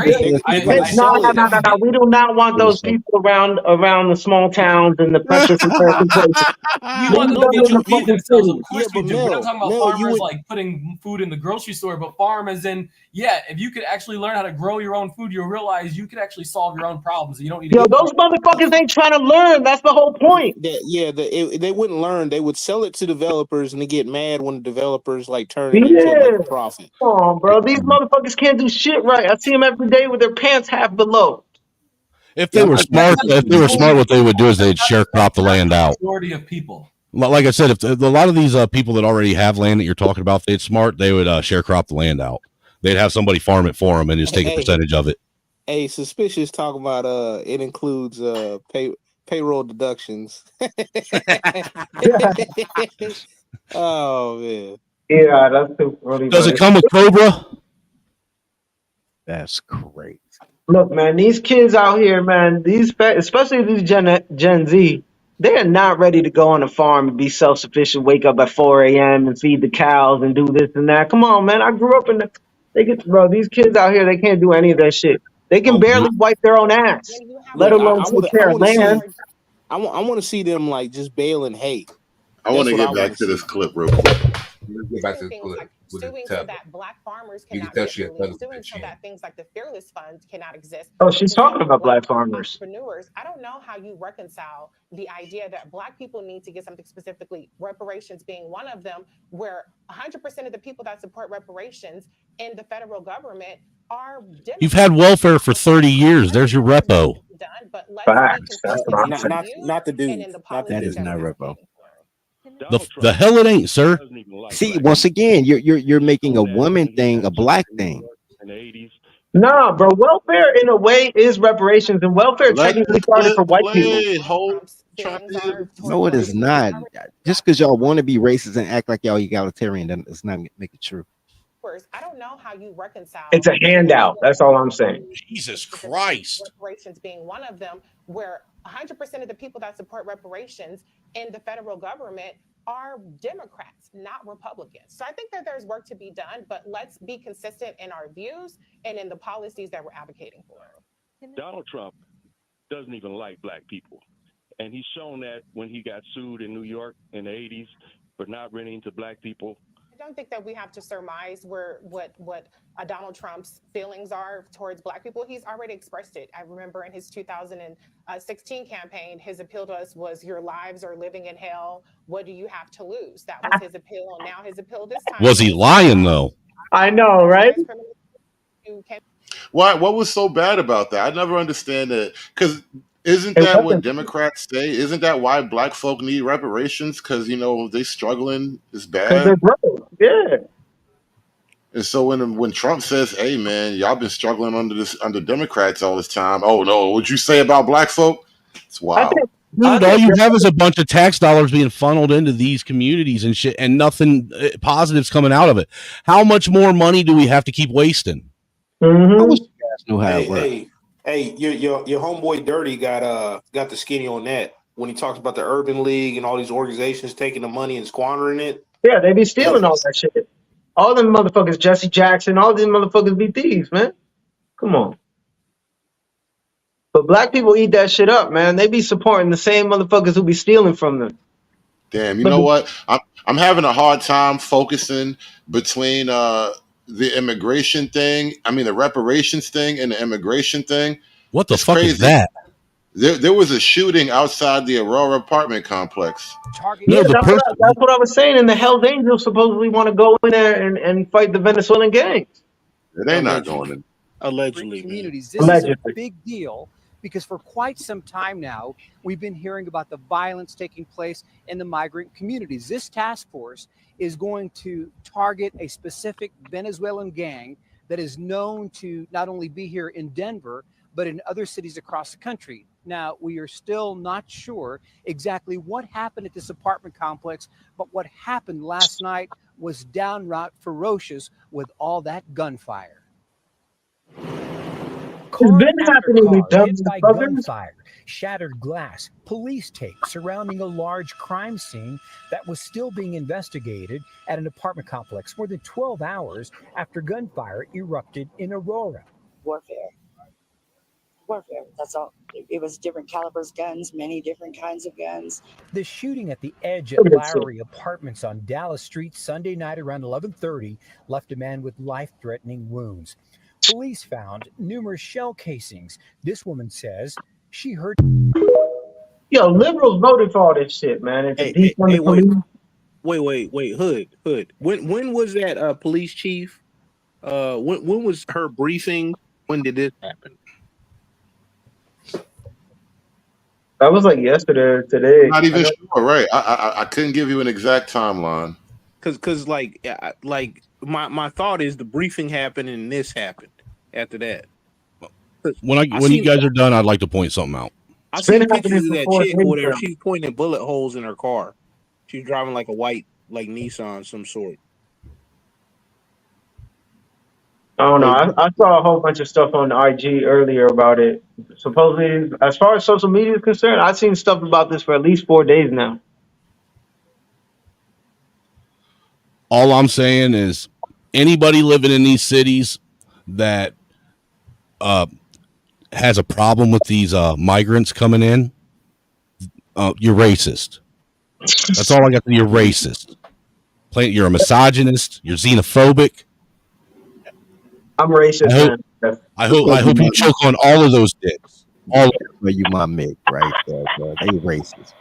No. We do not want those people around the small towns and the precious American places. You want them to be able to feed themselves. Of course we do. We're not talking about Mel, farmers like putting food in the grocery store, but farm as in, if you could actually learn how to grow your own food, you'll realize you could actually solve your own problems. You don't need to Yo, those motherfuckers ain't trying to learn. That's the whole point. They wouldn't learn. They would sell it to developers, and they get mad when the developers like turn it Yeah. into like a profit. Come on, bro. These motherfuckers can't do shit right. I see them every day with their pants half below. If they were smart, what they would do is they'd sharecrop the land out. Majority of people. Like I said, if a lot of these people that already have land that you're talking about, they'd smart, they would sharecrop the land out. They'd have somebody farm it for them and just take a percentage of it. Hey, Suspicious talking about it includes payroll deductions. Oh man. Yeah, that's too funny. Does it come with Cobra? That's great. Look, man, these kids out here, man, especially these Gen Z, they are not ready to go on a farm and be self-sufficient, wake up at 4 a.m. and feed the cows and do this and that. Come on, man. I grew up these kids out here, they can't do any of that shit. They can barely wipe their own ass, let alone take care of land. I want to see them like just baling hay. I want to get back to this clip real quick. Let's get back to the clip. Suing so that black farmers cannot get relief, suing so that things like the Fearless Fund cannot exist. Oh, she's talking about black farmers. Entrepreneurs. I don't know how you reconcile the idea that black people need to get something specifically, reparations being one of them, where 100% of the people that support reparations in the federal government are Democrats. You've had welfare for 30 years. There's your repo. But let's not the dude. That is not repo. The hell it ain't, sir. See, once again, you're making a woman thing a black thing. Nah, bro. Welfare in a way is reparations, and welfare technically started for white people. No, it is not. Just because y'all want to be racist and act like y'all egalitarian, does not make it true. I don't know how you reconcile. It's a handout. That's all I'm saying. Jesus Christ. Reparations being one of them, where 100% of the people that support reparations in the federal government are Democrats, not Republicans. So I think that there's work to be done, but let's be consistent in our views and in the policies that we're advocating for. Donald Trump doesn't even like black people. And he's shown that when he got sued in New York in the 80s for not renting to black people. I don't think that we have to surmise what Donald Trump's feelings are towards black people. He's already expressed it. I remember in his 2016 campaign, his appeal to us was, your lives are living in hell. What do you have to lose? That was his appeal. And now his appeal this time. Was he lying though? I know, right? What was so bad about that? I never understand it. Because isn't that what Democrats say? Isn't that why black folk need reparations? Because, they struggling is bad. They're broke. Yeah. And so when Trump says, hey, man, y'all been struggling under Democrats all this time. Oh, no. What'd you say about black folk? It's wild. Dude, all you have is a bunch of tax dollars being funneled into these communities and shit, and nothing positive's coming out of it. How much more money do we have to keep wasting? Mm-hmm. I wish you guys knew how it works. Hey, your homeboy Dirty got the skinny on that when he talks about the Urban League and all these organizations taking the money and squandering it. Yeah, they be stealing all that shit. All them motherfuckers, Jesse Jackson, all these motherfuckers be thieves, man. Come on. But black people eat that shit up, man. They be supporting the same motherfuckers who be stealing from them. Damn, you know what? I'm having a hard time focusing between the immigration thing, the reparations thing and the immigration thing. What the fuck is that? There was a shooting outside the Aurora apartment complex. Yeah, that's what I was saying. And the Hells Angels supposedly want to go in there and fight the Venezuelan gangs. They're not going in. Allegedly. Communities. This is a big deal because for quite some time now, we've been hearing about the violence taking place in the migrant communities. This task force is going to target a specific Venezuelan gang that is known to not only be here in Denver, but in other cities across the country. Now, we are still not sure exactly what happened at this apartment complex, but what happened last night was downright ferocious with all that gunfire. It's Car been after happening, you car dumb hit by motherfuckers. gunfire, shattered glass, police tape surrounding a large crime scene that was still being investigated at an apartment complex more than 12 hours after gunfire erupted in Aurora. Warfare. That's all. It was different calibers guns, many different kinds of guns. The shooting at the Edge Look at at that shit. Lowry Apartments on Dallas Street Sunday night around 11:30 left a man with life-threatening wounds. Police found numerous shell casings. This woman says she heard. Yo, liberals voted for all this shit, man. And to defund the police. Wait, Hood. When was that police chief? When was her briefing? When did this happen? That was like yesterday or I'm today. not even sure, right? I couldn't give you an exact timeline. Cause like my thought is the briefing happened and this happened after that. When you guys are done, I'd like to point something out. I seen pictures happening of for that 4 chick days or whatever. now. She's pointing bullet holes in her car. She's driving like a white Nissan some sort. I don't know. I saw a whole bunch of stuff on IG earlier about it. Supposedly, as far as social media is concerned, I've seen stuff about this for at least 4 days now. All I'm saying is anybody living in these cities that has a problem with these migrants coming in, you're racist. That's all I got. You're racist. You're a misogynist. You're xenophobic. I'm racist, man. I hope you choke on all of those dicks. All of them. Well, you my Mick right there, bro. They racist.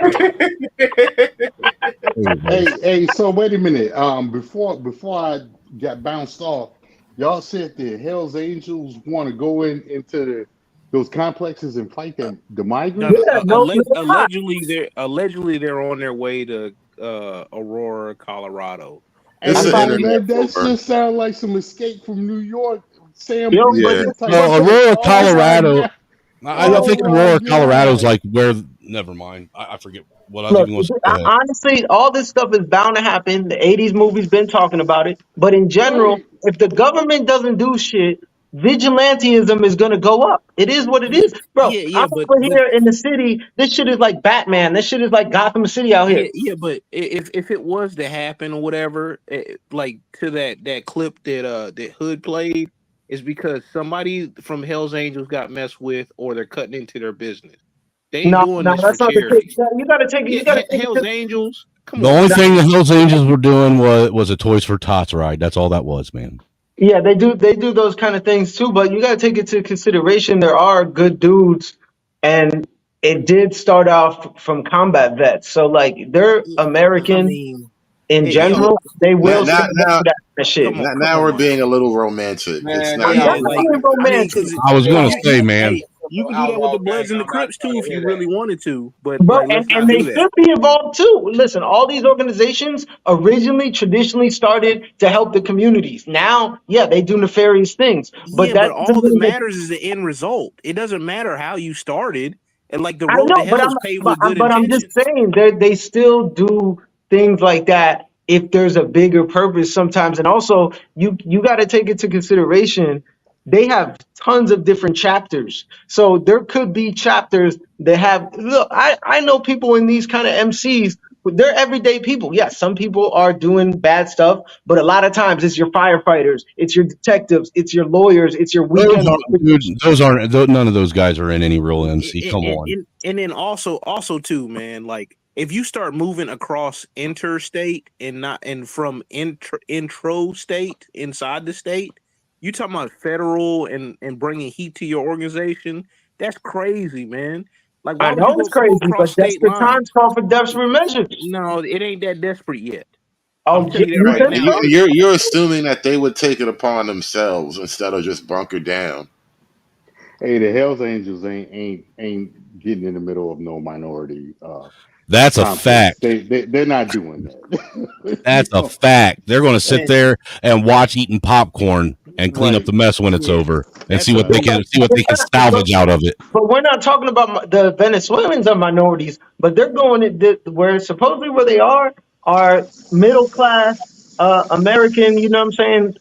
Hey, so wait a minute. Before I got bounced off, y'all said the Hell's Angels want to go into those complexes and fight the migrants. Allegedly they're on their way to Aurora, Colorado. That just sounds like some Escape from New York. Sam, Aurora, Colorado. I think Aurora, Colorado's like where. Never mind. I forget what I was even going to say. Honestly, all this stuff is bound to happen. The 80s movie's been talking about it. But in general, if the government doesn't do shit, vigilantism is going to go up. It is what it is. Bro, I'm over here in the city. This shit is like Batman. This shit is like Gotham City out here. Yeah, but if it was to happen or whatever, like to that clip that Hood played, is because somebody from Hell's Angels got messed with or they're cutting into their business. They ain't doing this that's for not the charity. case. You got to take it. You got to Hell's Angels. The only thing the Hells Angels were doing was a Toys for Tots ride. That's all that was, man. Yeah, they do those kind of things too, but you got to take into consideration there are good dudes, and it did start off from combat vets, so like they're American in general. They will stand up for that shit. Now we're being a little romantic. It's not romantic. I was going to say, man. You can do that with the Bloods and the Crips too if you really wanted to, but Bro, let's not and they do that. should be involved too. Listen, all these organizations originally traditionally started to help the communities. Now, yeah, they do nefarious things. But But all that matters is the end result. It doesn't matter how you started. And like the road to hell is paved with good I'm intentions. just saying they still do things like that if there's a bigger purpose sometimes. And also you got to take into consideration they have tons of different chapters. So there could be chapters that have look, I know people in these kind of MCs, they're everyday people. Yes, some people are doing bad stuff, but a lot of times it's your firefighters, it's your detectives, it's your lawyers, it's your weekend. None of those guys are in any real MC. Come on. And then also too, man, like if you start moving across interstate and from intro state inside the state, you talking about federal and bringing heat to your organization? That's crazy, man. Like I know it's crazy, but that's the times call for desperate measures. No, it ain't that desperate yet. Oh, you're assuming that they would take it upon themselves instead of just bunker down. Hey, the Hells Angels ain't getting in the middle of no minority. That's a fact. They're not doing that. That's a fact. They're going to sit there and watch eating popcorn and clean up the mess when it's over and see what they can salvage out of it. But we're not talking about the Venezuelans are minorities, but they're going where supposedly where they are middle class American, you know what I'm saying,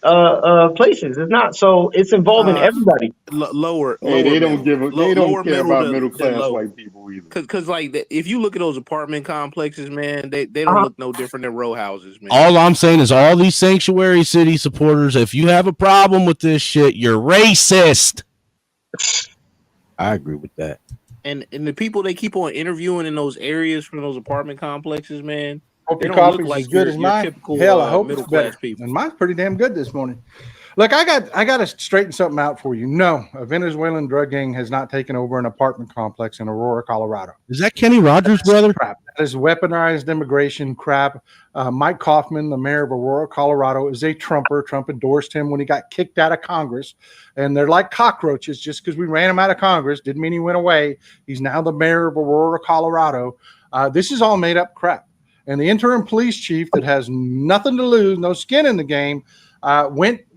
places. It's not. So it's involving everybody. Lower Hey, they don't middle, give they don't lower care middle about than middle class lower. white people either. Cause like if you look at those apartment complexes, man, they don't Uh-huh. look no different than row houses, man. All I'm saying is all these sanctuary city supporters, if you have a problem with this shit, you're racist. I agree with that. And the people they keep on interviewing in those areas from those apartment complexes, man, Hope they your don't look coffee's like as good as your mine. typical Hell, I hope middle it's better. class people. And mine's pretty damn good this morning. Look, I got to straighten something out for you. No, a Venezuelan drug gang has not taken over an apartment complex in Aurora, Colorado. Is that Kenny Rogers' brother? Crap. That is weaponized immigration crap. Mike Kaufman, the mayor of Aurora, Colorado, is a Trumper. Trump endorsed him when he got kicked out of Congress. And they're like cockroaches. Just because we ran him out of Congress didn't mean he went away. He's now the mayor of Aurora, Colorado. This is all made up crap. And the interim police chief that has nothing to lose, no skin in the game,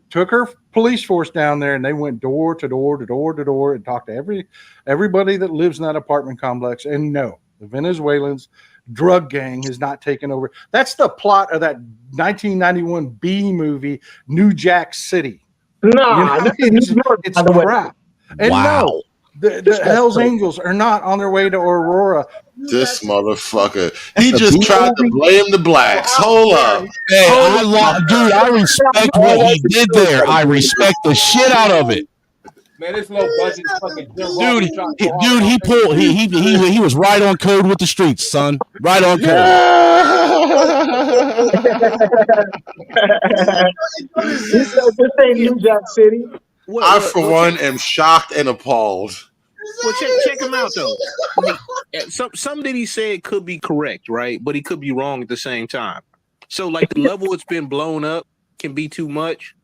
took her police force down there, and they went door to door to door to door and talked to everybody that lives in that apartment complex. And no, the Venezuelans drug gang has not taken over. That's the plot of that 1991 B movie, New Jack City. Nah, this is New York, it's by the way. crap. And no, the Hells Angels are not on their way to Aurora. This motherfucker. He just tried to blame the blacks. Hold up. Hey, dude, I respect what he did there. I respect the shit out of it. Man, this low budget fucking Dude, he was right on code with the streets, son. Right on code. This ain't New Jack City. I, for one, am shocked and appalled. Well, check him out though. Like, some that he said could be correct, right? But he could be wrong at the same time. So, like the level it's been blown up can be too much,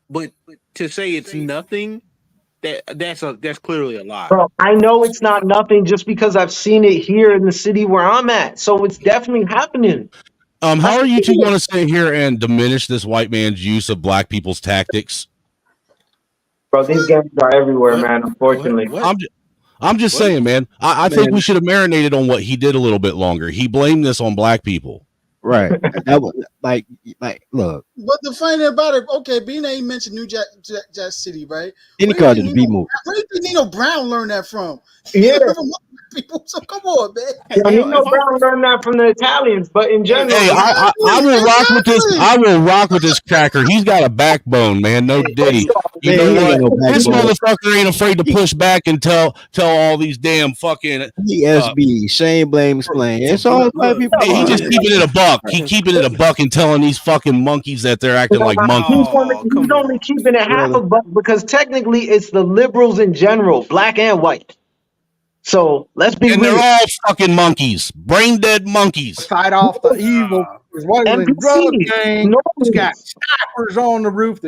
but to say it's nothing, that's clearly a lie. Bro, I know it's not nothing just because I've seen it here in the city where I'm at. So it's definitely happening. How are you two going to sit here and diminish this white man's use of black people's tactics? Bro, these gangs are everywhere, man. Unfortunately, I'm just saying, man. I think we should have marinated on what he did a little bit longer. He blamed this on black people. Right. That was like look. But the funny thing about it, okay, being that he mentioned New Jack City, right? Then he called it a B movie. Where did Nino Brown learn that from? Yeah. People, so come on, man. Nino Brown learned that from the Italians, but in general, Hey, I will rock with this. I will rock with this cracker. He's got a backbone, man. No diddy. You know what? This motherfucker ain't afraid to push back and tell all these damn fucking SB, shame, blame, explain. It's all black people. He just keeping it a buck. He keeping it a buck and telling these fucking monkeys that they're acting like monkeys. He's only keeping it half a buck because technically it's the liberals in general, black and white. So let's be real. They're all fucking monkeys, brain dead monkeys. Fight off the evil drug gang. It's got snipers on the roof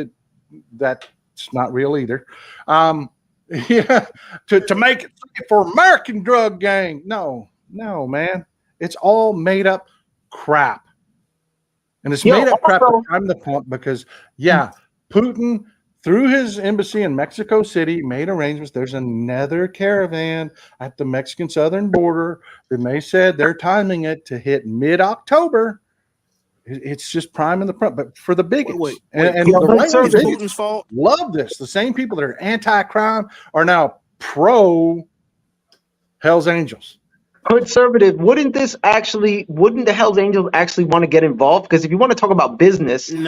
that's not real either. Yeah, to make it for American drug gang. No, man. It's all made up crap. And it's made up crap to prime the pump because, Putin, through his embassy in Mexico City, made arrangements. There's another caravan at the Mexican southern border. And they said they're timing it to hit mid-October. It's just priming the pump. But for the bigots, and the white bigots love this. The same people that are anti-crime are now pro Hells Angels. Conservative, wouldn't the Hells Angels actually want to get involved? Because if you want to talk about business, taking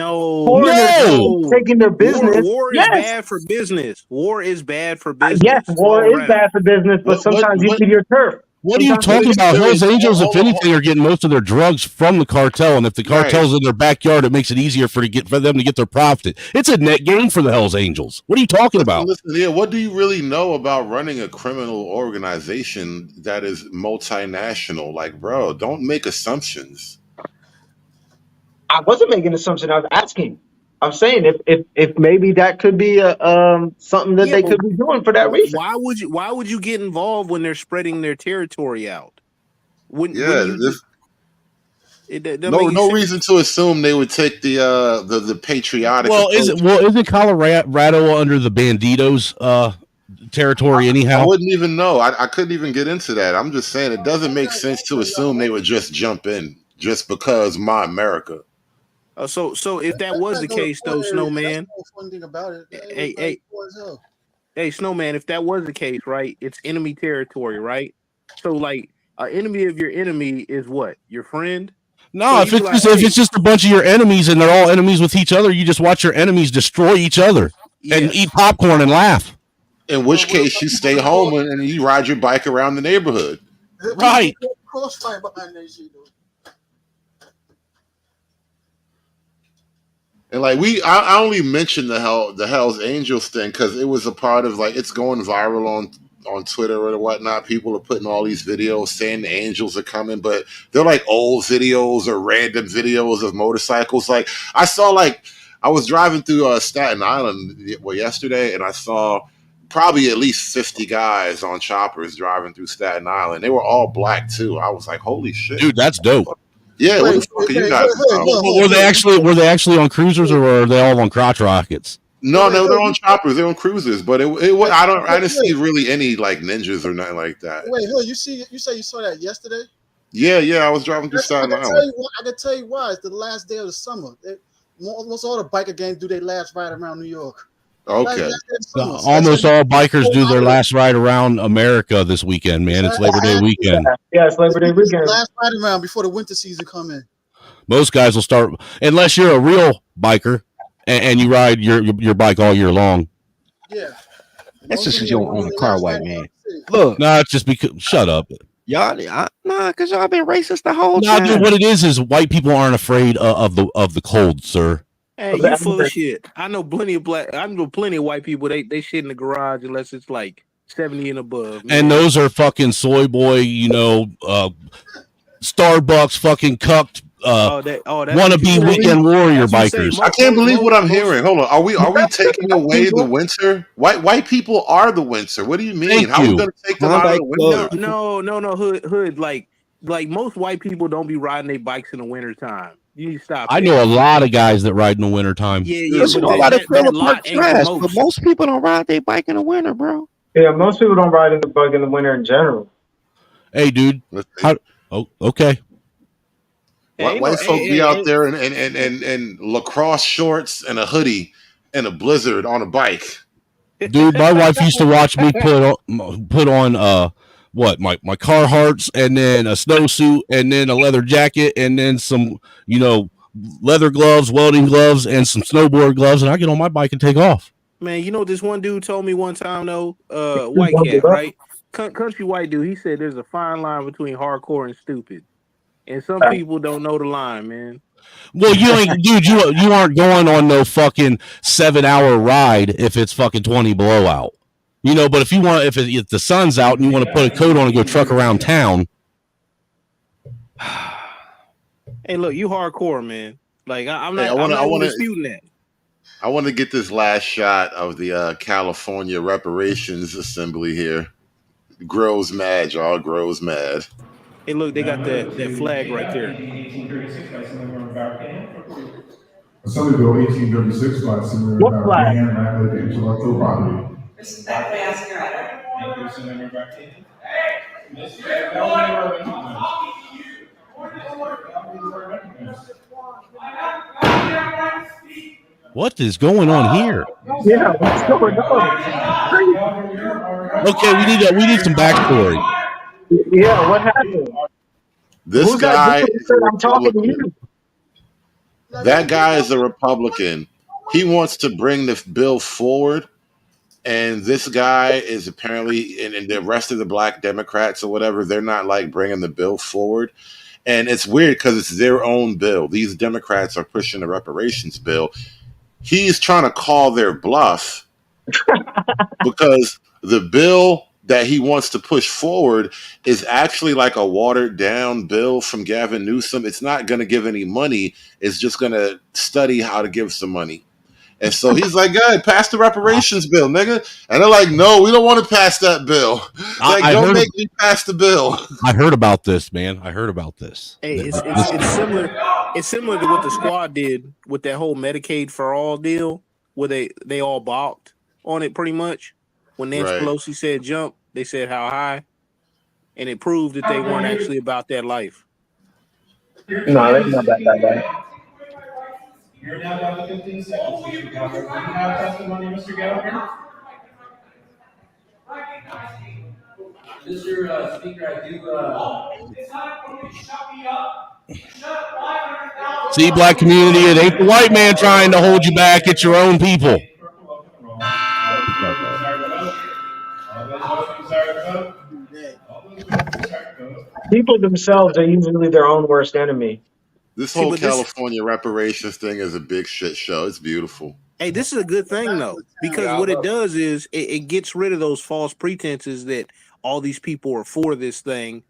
their business. War is bad for business. War is bad for business. Yes, war is bad for business, but sometimes you need your turf. What are you talking about? Hells Angels, if anything, are getting most of their drugs from the cartel, and if the cartel's in their backyard, it makes it easier for them to get their profit. It's a net gain for the Hells Angels. What are you talking about? Listen, what do you really know about running a criminal organization that is multinational? Like, bro, don't make assumptions. I wasn't making assumptions. I was asking. I'm saying if maybe that could be something that they could be doing for that reason. Why would you get involved when they're spreading their territory out? No reason to assume they would take the patriotic. Isn't Colorado under the Banditos territory anyhow? I wouldn't even know. I couldn't even get into that. I'm just saying it doesn't make sense to assume they would just jump in just because my America. So if that was the case, though, Snowman. That's the fun thing about it. Hey, Snowman. If that was the case, right? It's enemy territory, right? So like, an enemy of your enemy is what? Your friend. No, So if it's just a bunch of your enemies and they're all enemies with each other, you just watch your enemies destroy each other and eat popcorn and laugh. In which case, you stay home and you ride your bike around the neighborhood. Right. Crossfire behind that shit, though. And like I only mentioned the Hell's Angels thing because it was a part of like it's going viral on Twitter or whatnot. People are putting all these videos saying the Angels are coming, but they're like old videos or random videos of motorcycles. Like I saw, like I was driving through Staten Island yesterday, and I saw probably at least 50 guys on choppers driving through Staten Island. They were all black too. I was like, holy shit, dude, that's dope. Yeah, what the fuck are you guys? Were they actually on cruisers or were they all on crotch rockets? No, they're on choppers. They're on cruisers, but I didn't see really any like ninjas or nothing like that. Wait, Hill, you say you saw that yesterday? Yeah, I was driving through Staten Island. I can tell you why. It's the last day of the summer. Almost all the biker gangs do their last ride around New York. Okay. Almost all bikers do their last ride around America this weekend, man. It's Labor Day weekend. Yeah, it's Labor Day weekend. Last ride around before the winter season come in. Most guys will start, unless you're a real biker and you ride your bike all year long. Yeah. That's just because you don't own a car, white man. Look. No, it's just because, shut up. Y'all, because y'all been racist the whole time. Dude, what it is white people aren't afraid of the cold, sir. Hey, you full of shit. I know plenty of white people. They shit in the garage unless it's like 70 and above. Man. And those are fucking soy boy, Starbucks fucking cucked wannabe weekend warrior bikers. I can't believe what I'm hearing. Hold on, are we taking away the winter? White people are the winter. What do you mean? How are we going to take them out of the winter? No, hood. Like most white people don't be riding their bikes in the wintertime. You need to stop. I know a lot of guys that ride in the wintertime. Yeah. But most people don't ride their bike in the winter, bro. Yeah, most people don't ride in the bike in the winter in general. Hey, dude. Okay. White folk be out there in lacrosse shorts and a hoodie and a blizzard on a bike. Dude, my wife used to watch me put on my Carhartts and then a snowsuit and then a leather jacket and then some leather gloves, welding gloves, and some snowboard gloves, and I get on my bike and take off. Man, you know what this one dude told me one time though, white cat, right? Country white dude. He said there's a fine line between hardcore and stupid. And some people don't know the line, man. Well, you aren't going on no fucking 7-hour ride if it's fucking 20 below out. But if the sun's out and you want to put a coat on and go truck around town. Hey, look, you hardcore, man. Like I'm not disputing that. I want to get this last shot of the California Reparations Assembly here. Grows mad, y'all. Grows mad. Hey, look, they got that flag right there. Assembly Bill 1836 by Senator Barkan and regulating intellectual property. This is that way asking right. What is going on here? Yeah, what's going on? Okay, we need some backstory. Yeah, what happened? This guy, I'm talking to you. That guy is a Republican. He wants to bring the bill forward, and this guy is apparently, and the rest of the black Democrats or whatever, they're not like bringing the bill forward. And it's weird because it's their own bill. These Democrats are pushing the reparations bill. He's trying to call their bluff because the bill that he wants to push forward is actually like a watered down bill from Gavin Newsom. It's not going to give any money. It's just going to study how to give some money. And so he's like, "Good, pass the reparations bill, nigga." And they're like, "No, we don't want to pass that bill." Like, don't make me pass the bill. I heard about this, man. I heard about this. Hey, it's similar. It's similar to what the squad did with that whole Medicaid for all deal, where they all balked on it pretty much. When Nancy Pelosi said jump, they said how high, and it proved that they weren't actually about that life. No, they're not that life. You're now down to 15 seconds, Mr. Gallagher. Do you have testimony, Mr. Gallagher? Mr. Speaker, I do. It's time for you to shut me up. Shut 500,000. See, black community, it ain't the white man trying to hold you back. It's your own people. People themselves are usually their own worst enemy. This whole California reparations thing is a big shit show. It's beautiful. Hey, this is a good thing though, because what it does is it gets rid of those false pretenses that all these people are for this thing,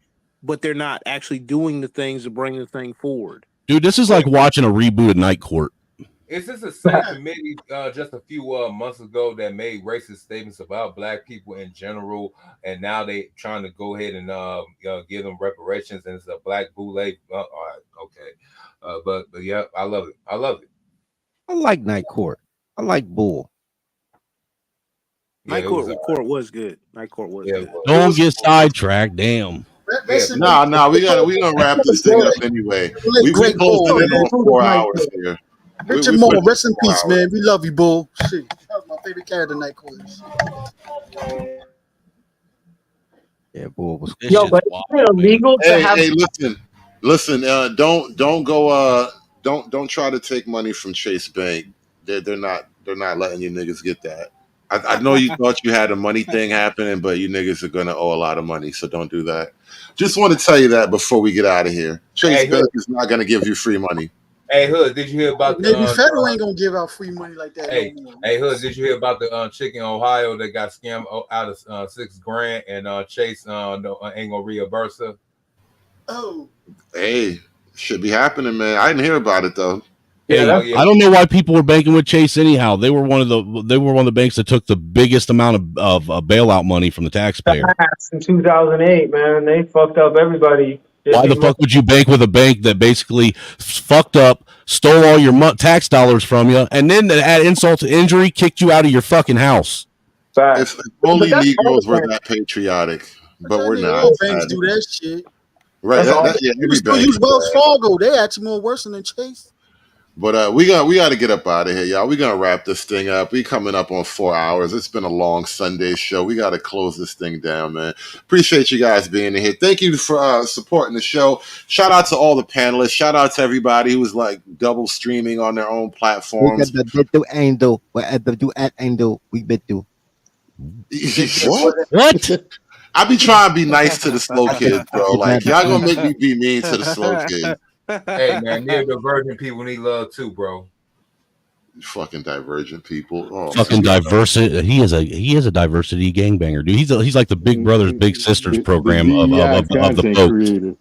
but they're not actually doing the things to bring the thing forward. Dude, this is like watching a reboot of Night Court. Is this the same committee just a few months ago that made racist statements about black people in general, and now they trying to go ahead and give them reparations, and it's a black boule? All right, okay, but yeah, I love it. I love it. I like Night Court. I like Bull. Yeah, Night Court was good. Night Court was good. Don't get sidetracked. Damn. No, we gonna wrap this thing up anyway. We closed it in on 4 hours here. Richard Moore, rest in peace, man. We love you, Bull. Shit, that was my favorite character, Night Court. Yeah, Bull was. Yo, but is it illegal to have? Hey, listen. Don't go. Don't try to take money from Chase Bank. They're not letting you niggas get that. I know you thought you had a money thing happening, but you niggas are gonna owe a lot of money, so don't do that. Just want to tell you that before we get out of here. Chase Bank is not gonna give you free money. Hey Hood, did you hear about the Maybe Federal ain't gonna give out free money like that. Hey Hood, did you hear about the chick in Ohio that got scammed out of $6,000 and Chase ain't gonna reimburse her? Oh, hey, should be happening, man. I didn't hear about it though. Yeah, I don't know why people were banking with Chase anyhow. They were one of the banks that took the biggest amount of bailout money from the taxpayer. In 2008, man, they fucked up everybody. Why the fuck would you bank with a bank that basically fucked up, stole all your tax dollars from you, and then to add insult to injury, kicked you out of your fucking house? If only Negroes were that patriotic, but we're not. all banks do that shit. Right? You can still use Wells Fargo. They actually more worse than Chase. But we got to get up out of here, y'all. We're gonna wrap this thing up. We coming up on 4 hours. It's been a long Sunday show. We got to close this thing down, man. Appreciate you guys being in here. Thank you for supporting the show. Shout out to all the panelists. Shout out to everybody who was like double streaming on their own platforms. We bet you. What? I be trying to be nice to the slow kids, bro. Like y'all gonna make me be mean to the slow kids. Hey man, neurodivergent people need love too, bro. Fucking divergent people. Oh, Fucking diversity. He is a diversity gangbanger, dude. He's like the Big Brothers Big Sisters program of the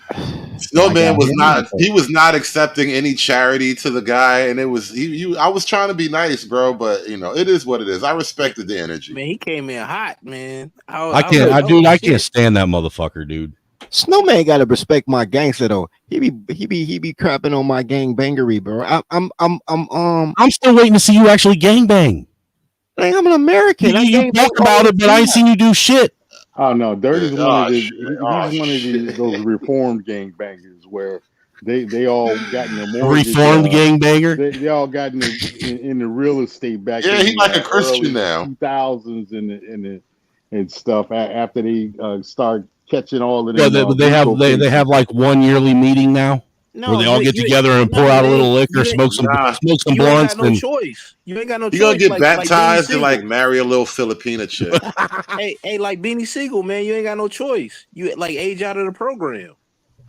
folks. Snowman was not accepting any charity to the guy, and it was I was trying to be nice, bro, but you know, it is what it is. I respected the energy. Man, he came in hot, man. I can't stand that motherfucker, dude. Snowman gotta respect my gangster though. He be crapping on my gangbangery, bro. I'm still waiting to see you actually gangbang. I'm an American. You talk about it, but I ain't seen you do shit. Oh no, Dirty's he's one of those reformed gangbangers where they all got in the reformed gangbanger. They all got in the real estate back. Yeah, he's like a Christian now. 2000s and stuff after they start catching all of them. Yeah, they have like one yearly meeting now. Where they all get together and pour out a little liquor, smoke some blunts. No choice. You ain't got no choice. You gonna get baptized and like marry a little Filipina chick. hey, like Beanie Siegel, man, you ain't got no choice. You like age out of the program.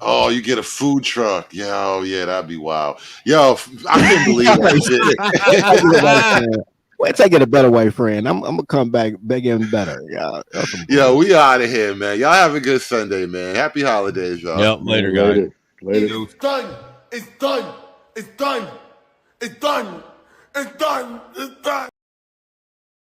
Oh, you get a food truck. Yo, yeah, that'd be wild. Yo, I couldn't believe that shit. Wait till I get a better white friend. I'm gonna come back bigger and better. Yeah. Yo, we out of here, man. Y'all have a good Sunday, man. Happy holidays, y'all. Yep, later, guys. Later. It's done. It's done. It's done. It's done. It's done. It's done.